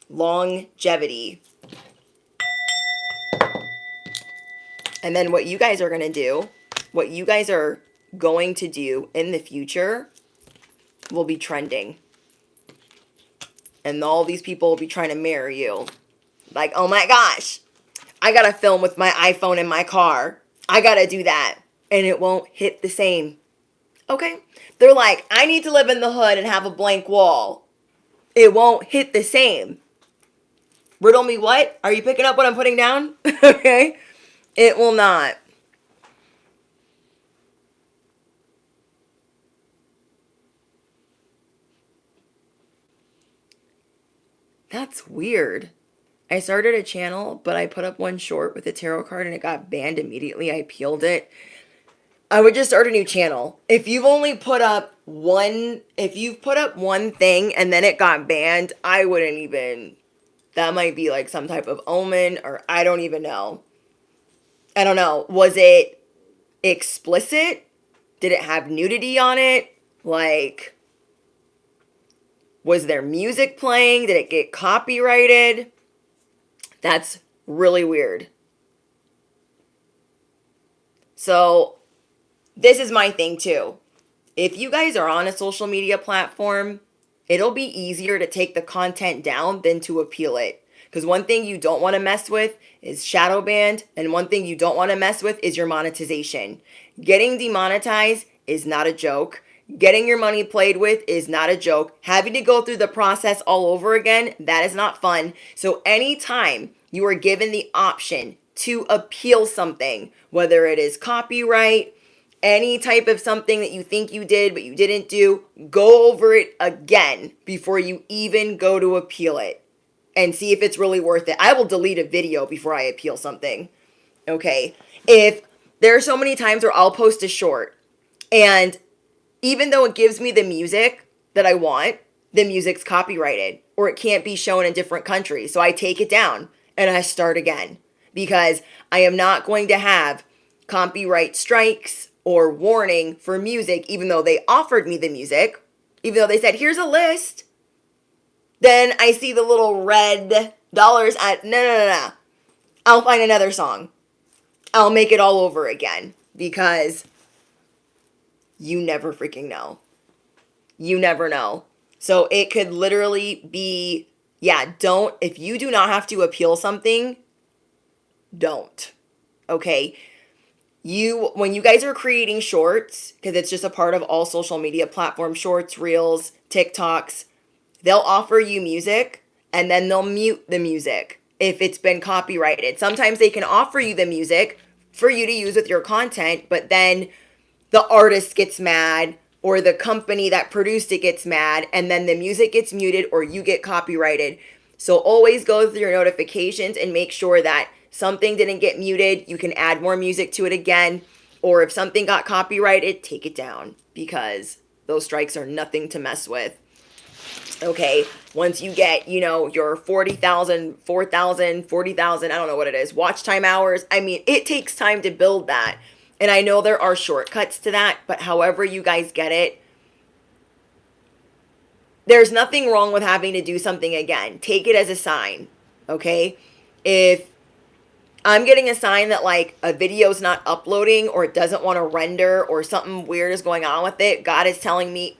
Longevity. And then what you guys are going to do, what you guys are going to do in the future will be trending. And all these people will be trying to marry you. Like, oh my gosh, I got to film with my iPhone in my car. I got to do that. And it won't hit the same. Okay? They're like, I need to live in the hood and have a blank wall. It won't hit the same. Riddle me what? Are you picking up what I'm putting down? Okay? It will not. That's weird. I started a channel, but I put up one short with a tarot card and it got banned immediately. I peeled it. I would just start a new channel. If you've put up one thing and then it got banned, I wouldn't even, that might be like some type of omen, or I don't even know. I don't know. Was it explicit? Did it have nudity on it? Like, was there music playing? Did it get copyrighted? That's really weird. So, this is my thing too. If you guys are on a social media platform, it'll be easier to take the content down than to appeal it. Because one thing you don't want to mess with is shadow banned, and one thing you don't want to mess with is your monetization. Getting demonetized is not a joke. Getting your money played with is not a joke. Having to go through the process all over again, that is not fun. So anytime you are given the option to appeal something, whether it is copyright, any type of something that you think you did but you didn't do, go over it again before you even go to appeal it and see if it's really worth it. I will delete a video before I appeal something. Okay? If there are so many times where I'll post a short and even though it gives me the music that I want, the music's copyrighted or it can't be shown in different countries. So I take it down and I start again because I am not going to have copyright strikes or warning for music, even though they offered me the music, even though they said, here's a list. Then I see the little red dollars at, no. I'll find another song. I'll make it all over again because you never freaking know. You never know. So it could literally be, if you do not have to appeal something, don't. Okay? when you guys are creating shorts, because it's just a part of all social media platforms, shorts, reels, TikToks, they'll offer you music and then they'll mute the music if it's been copyrighted. Sometimes they can offer you the music for you to use with your content, but then the artist gets mad or the company that produced it gets mad and then the music gets muted or you get copyrighted. So always go through your notifications and make sure that something didn't get muted. You can add more music to it again. Or if something got copyrighted, take it down because those strikes are nothing to mess with. Okay, once you get, your 40,000, 4,000, 40,000, I don't know what it is, watch time hours. I mean, it takes time to build that. And I know there are shortcuts to that, but however you guys get it, there's nothing wrong with having to do something again. Take it as a sign, okay? If I'm getting a sign that like a video's not uploading or it doesn't want to render or something weird is going on with it, God is telling me,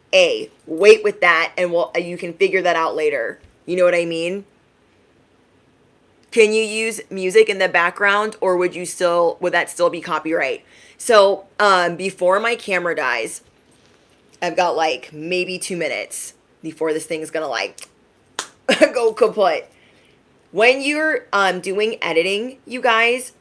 wait with that and you can figure that out later. You know what I mean? Can you use music in the background or would that still be copyright? So, before my camera dies, I've got like maybe 2 minutes before this thing's gonna like go kaput. When you're doing editing, you guys,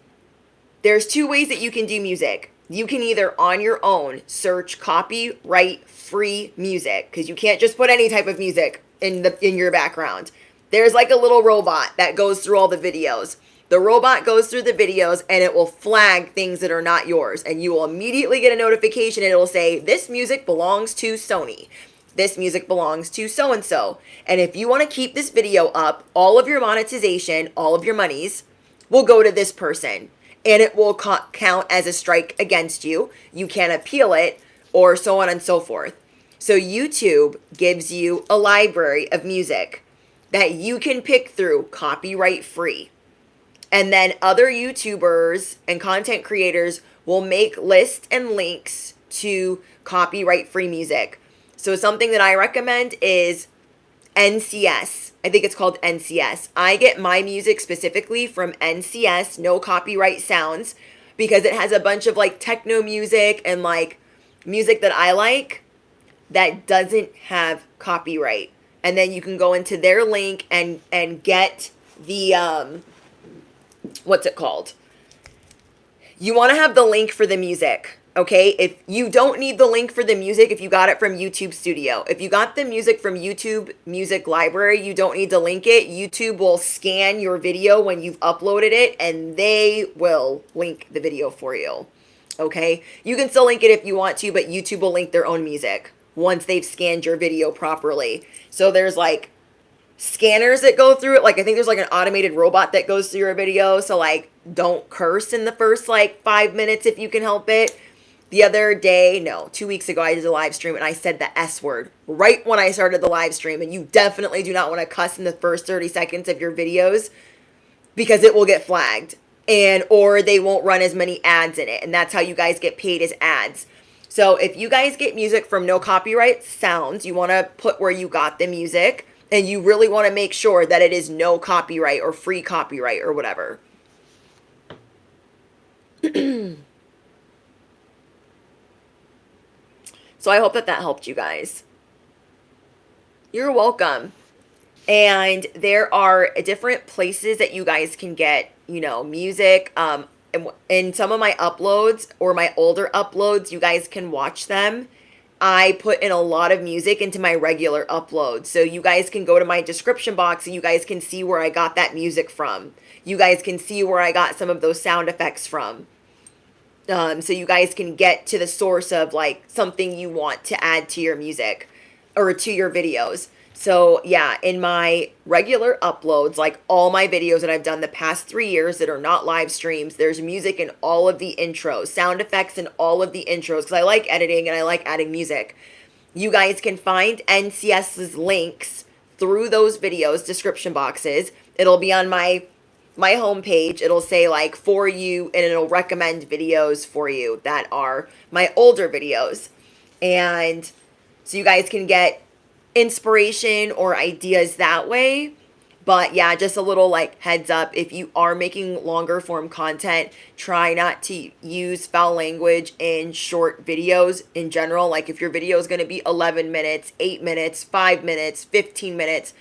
there's 2 ways that you can do music. You can either on your own search copyright free music, because you can't just put any type of music in your background. There's like a little robot that goes through all the videos. The robot goes through the videos and it will flag things that are not yours. And you will immediately get a notification and it will say, this music belongs to Sony. This music belongs to so-and-so. And if you want to keep this video up, all of your monetization, all of your monies will go to this person. And it will count as a strike against you. You can't appeal it or so on and so forth. So YouTube gives you a library of music that you can pick through copyright free. And then other YouTubers and content creators will make lists and links to copyright free music. So something that I recommend is NCS. I think it's called NCS. I get my music specifically from NCS, no copyright sounds, because it has a bunch of like techno music and like music that I like that doesn't have copyright. And then you can go into their link and get the what's it called? You want to have the link for the music, okay? If you don't need the link for the music, if you got it from YouTube Studio. If you got the music from YouTube Music Library, you don't need to link it. YouTube will scan your video when you've uploaded it, and they will link the video for you, okay? You can still link it if you want to, but YouTube will link their own music once they've scanned your video properly. So there's like scanners that go through it. Like I think there's like an automated robot that goes through your video. So like don't curse in the first like 5 minutes if you can help it. The other day, no, 2 weeks ago, I did a live stream and I said the S word right when I started the live stream. And you definitely do not want to cuss in the first 30 seconds of your videos because it will get flagged or they won't run as many ads in it. And that's how you guys get paid, as ads. So if you guys get music from no copyright sounds, you want to put where you got the music. And you really want to make sure that it is no copyright or free copyright or whatever. So I hope that helped you guys. You're welcome. And there are different places that you guys can get, music. In some of my uploads or my older uploads, you guys can watch them. I put in a lot of music into my regular uploads. So you guys can go to my description box and you guys can see where I got that music from. You guys can see where I got some of those sound effects from. So you guys can get to the source of like something you want to add to your music or to your videos. So yeah, in my regular uploads, like all my videos that I've done the past 3 years that are not live streams, there's music in all of the intros, sound effects in all of the intros, because I like editing and I like adding music. You guys can find NCS's links through those videos, description boxes. It'll be on my homepage. It'll say like for you, and it'll recommend videos for you that are my older videos. And so you guys can get inspiration or ideas that way. But yeah, just a little like heads up, if you are making longer form content, try not to use foul language in short videos in general. Like if your video is going to be 11 minutes, 8 minutes, 5 minutes, 15 minutes,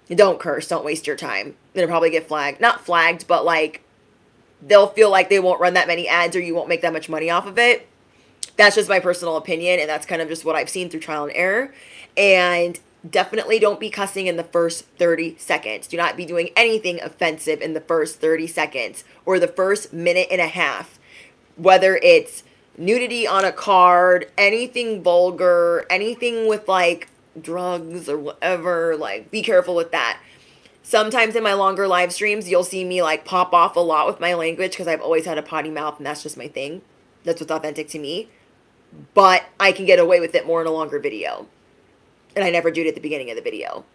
don't curse, don't waste your time. It'll probably get flagged. Not flagged, but like they'll feel like they won't run that many ads or you won't make that much money off of it. That's just my personal opinion, and that's kind of just what I've seen through trial and error. And definitely don't be cussing in the first 30 seconds. Do not be doing anything offensive in the first 30 seconds or the first minute and a half. Whether it's nudity on a card, anything vulgar, anything with like drugs or whatever, like be careful with that. Sometimes in my longer live streams, you'll see me like pop off a lot with my language because I've always had a potty mouth and that's just my thing. That's what's authentic to me. But I can get away with it more in a longer video. And I never do it at the beginning of the video.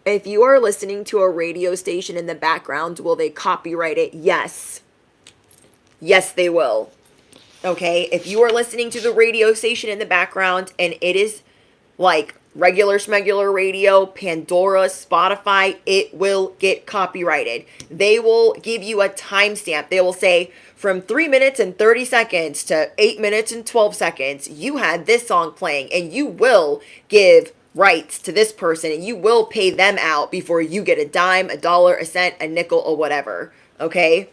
If you are listening to a radio station in the background, will they copyright it? Yes. Yes, they will. Okay? If you are listening to the radio station in the background and it is like regular schmegular radio, Pandora, Spotify, it will get copyrighted. They will give you a timestamp. They will say from 3 minutes and 30 seconds to 8 minutes and 12 seconds, you had this song playing, and you will give rights to this person and you will pay them out before you get a dime, a dollar, a cent, a nickel, or whatever. Okay?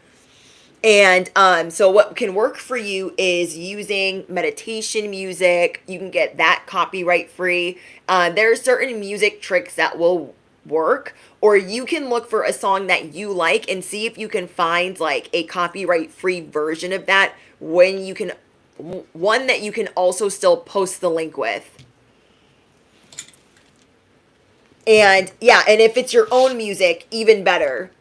And so what can work for you is using meditation music. You can get that copyright free. There are certain music tricks that will work, or you can look for a song that you like and see if you can find like a copyright free version of that when you can, one that you can also still post the link with. And yeah, and if it's your own music, even better.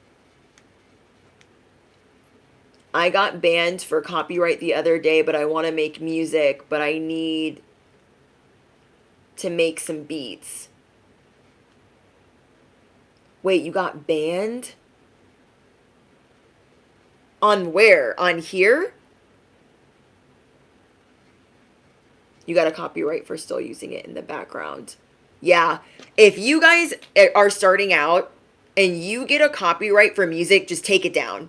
I got banned for copyright the other day, but I want to make music, but I need to make some beats. Wait, you got banned? On where? On here? You got a copyright for still using it in the background. Yeah. If you guys are starting out and you get a copyright for music, just take it down.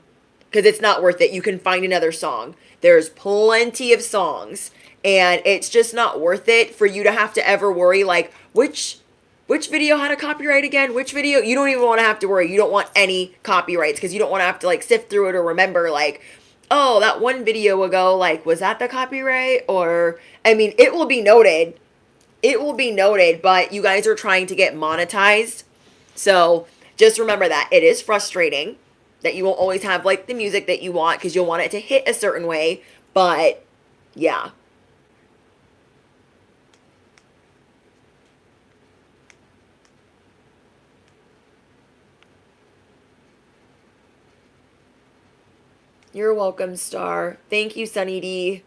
Because it's not worth it. You can find another song. There's plenty of songs. And it's just not worth it for you to have to ever worry, like, which video had a copyright again? Which video? You don't even want to have to worry. You don't want any copyrights because you don't want to have to, like, sift through it or remember, like, oh, that one video ago, like, was that the copyright? Or, I mean, it will be noted. It will be noted, but you guys are trying to get monetized. So just remember that. It is frustrating that you won't always have like the music that you want because you'll want it to hit a certain way. But yeah. You're welcome, Star. Thank you, Sunny D.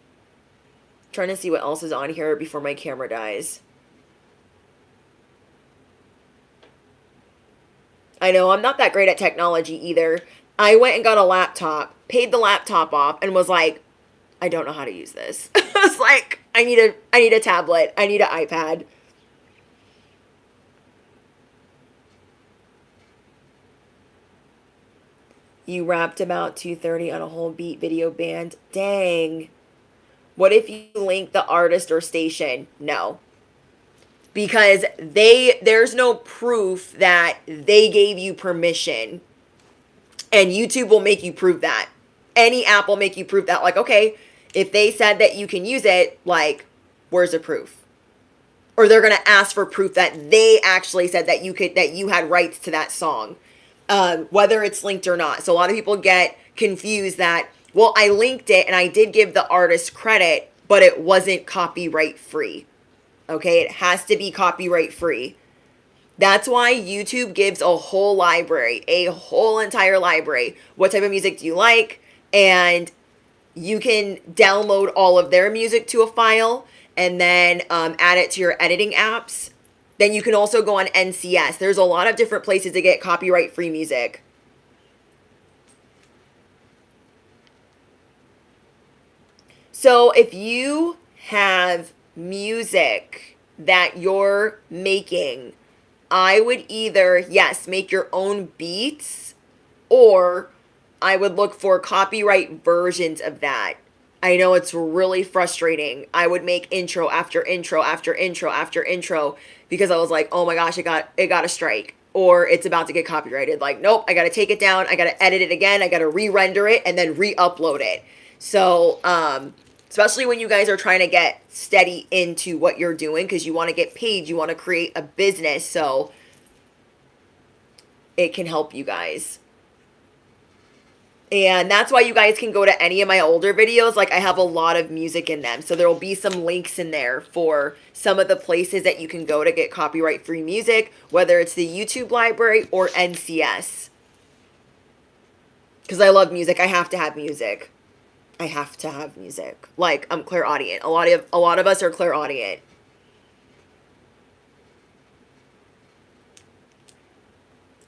Trying to see what else is on here before my camera dies. I know, I'm not that great at technology either. I went and got a laptop, paid the laptop off, and was like, I don't know how to use this. I was like, I need a tablet. I need an iPad. You rapped about 2:30 on a whole beat video band. Dang. What if you link the artist or station? No. Because there's no proof that they gave you permission. And YouTube will make you prove that. Any app will make you prove that. Like, okay, if they said that you can use it, like, where's the proof? Or they're gonna ask for proof that they actually said that you had rights to that song, whether it's linked or not. So a lot of people get confused that, well, I linked it and I did give the artist credit, but it wasn't copyright free. Okay, it has to be copyright free. That's why YouTube gives a whole library, a whole entire library. What type of music do you like? And you can download all of their music to a file and then add it to your editing apps. Then you can also go on NCS. There's a lot of different places to get copyright free music. So if you have music that you're making, I would either, yes, make your own beats, or I would look for copyright versions of that. I know it's really frustrating. I would make intro after intro after intro after intro because I was like, "Oh my gosh, it got a strike, or it's about to get copyrighted." Like, nope, I got to take it down. I got to edit it again. I got to re-render it and then re-upload it. So, especially when you guys are trying to get steady into what you're doing because you want to get paid, you want to create a business, so it can help you guys. And that's why you guys can go to any of my older videos. Like, I have a lot of music in them. So there will be some links in there for some of the places that you can go to get copyright free music, whether it's the YouTube library or NCS. Because I love music. I have to have music. I have to have music. Like, I'm clairaudient. A lot of us are clairaudient.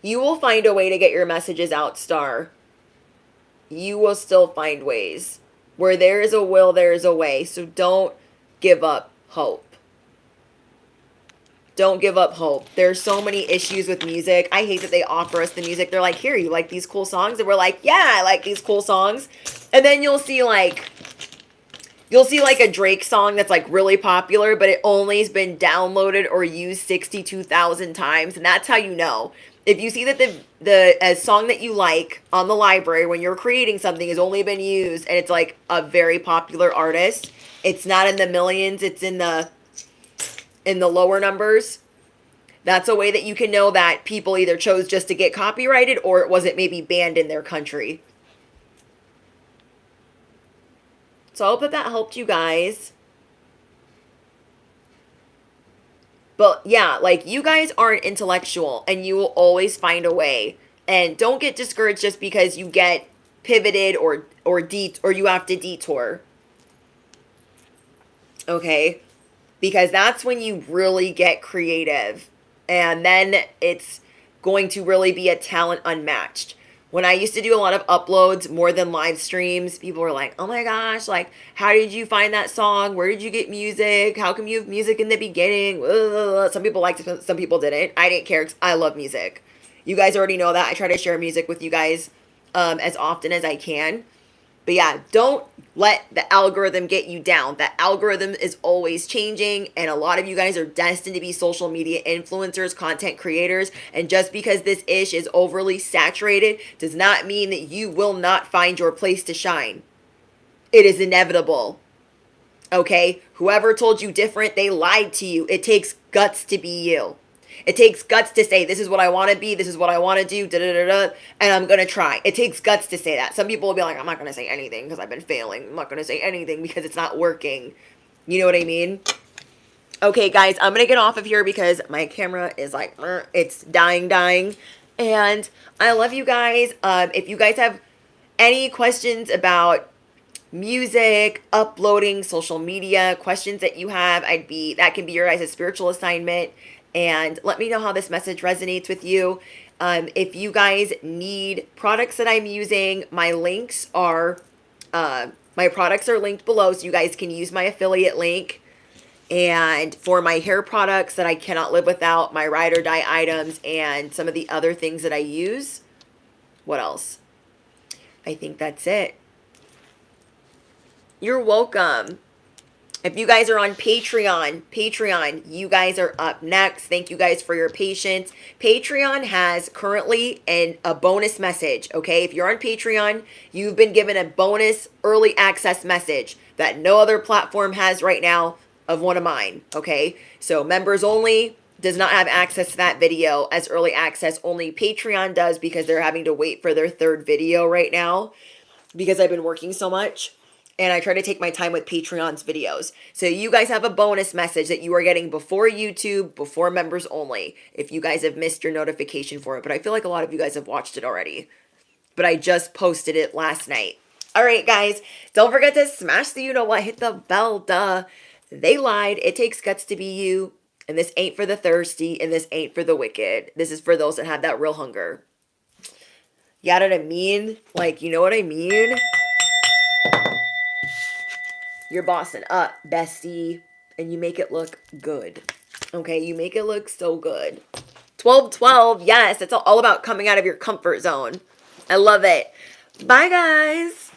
You will find a way to get your messages out, Star. You will still find ways. Where there is a will, there is a way. So don't give up hope. Don't give up hope. There's so many issues with music. I hate that they offer us the music. They're like, here, you like these cool songs? And we're like, yeah, I like these cool songs. And then you'll see like a Drake song that's like really popular, but it only has been downloaded or used 62,000 times. And that's how you know. If you see that the song that you like on the library when you're creating something has only been used and it's like a very popular artist, it's not in the millions, it's in the lower numbers. That's a way that you can know that people either chose just to get copyrighted or it wasn't maybe banned in their country. So I hope that helped you guys. But yeah, like, you guys aren't intellectual and you will always find a way. And don't get discouraged just because you get pivoted or you have to detour. Okay? Because that's when you really get creative. And then it's going to really be a talent unmatched. When I used to do a lot of uploads more than live streams, people were like, oh my gosh, like, how did you find that song? Where did you get music? How come you have music in the beginning? Some people liked it, some people didn't. I didn't care because I love music. You guys already know that. I try to share music with you guys as often as I can. But yeah, don't let the algorithm get you down. The algorithm is always changing, and a lot of you guys are destined to be social media influencers, content creators, and just because this ish is overly saturated does not mean that you will not find your place to shine. It is inevitable. Okay? Whoever told you different, they lied to you. It takes guts to be you. It takes guts to say, this is what I want to be, this is what I want to do, and I'm going to try. It takes guts to say that. Some people will be like, I'm not going to say anything because I've been failing. I'm not going to say anything because it's not working. You know what I mean? Okay, guys, I'm going to get off of here because my camera is like, it's dying. And I love you guys. If you guys have any questions about music, uploading, social media, questions that you have, that can be your guys' spiritual assignment. And let me know how this message resonates with you. If you guys need products that I'm using, my products are linked below, so you guys can use my affiliate link. And for my hair products that I cannot live without, my ride or die items, and some of the other things that I use. What else? I think that's it. You're welcome. If you guys are on Patreon, you guys are up next. Thank you guys for your patience. Patreon has currently a bonus message, okay? If you're on Patreon, you've been given a bonus early access message that no other platform has right now of one of mine, okay? So members only does not have access to that video as early access. Only Patreon does because they're having to wait for their third video right now because I've been working so much. And I try to take my time with Patreon's videos. So you guys have a bonus message that you are getting before YouTube, before members only, if you guys have missed your notification for it. But I feel like a lot of you guys have watched it already. But I just posted it last night. All right, guys. Don't forget to smash the you-know-what. Hit the bell, duh. They lied. It takes guts to be you. And this ain't for the thirsty, and this ain't for the wicked. This is for those that have that real hunger. You know what I mean? Like, you know what I mean? You're bossing up, bestie, and you make it look good. Okay, you make it look so good. 12-12, yes, it's all about coming out of your comfort zone. I love it. Bye, guys.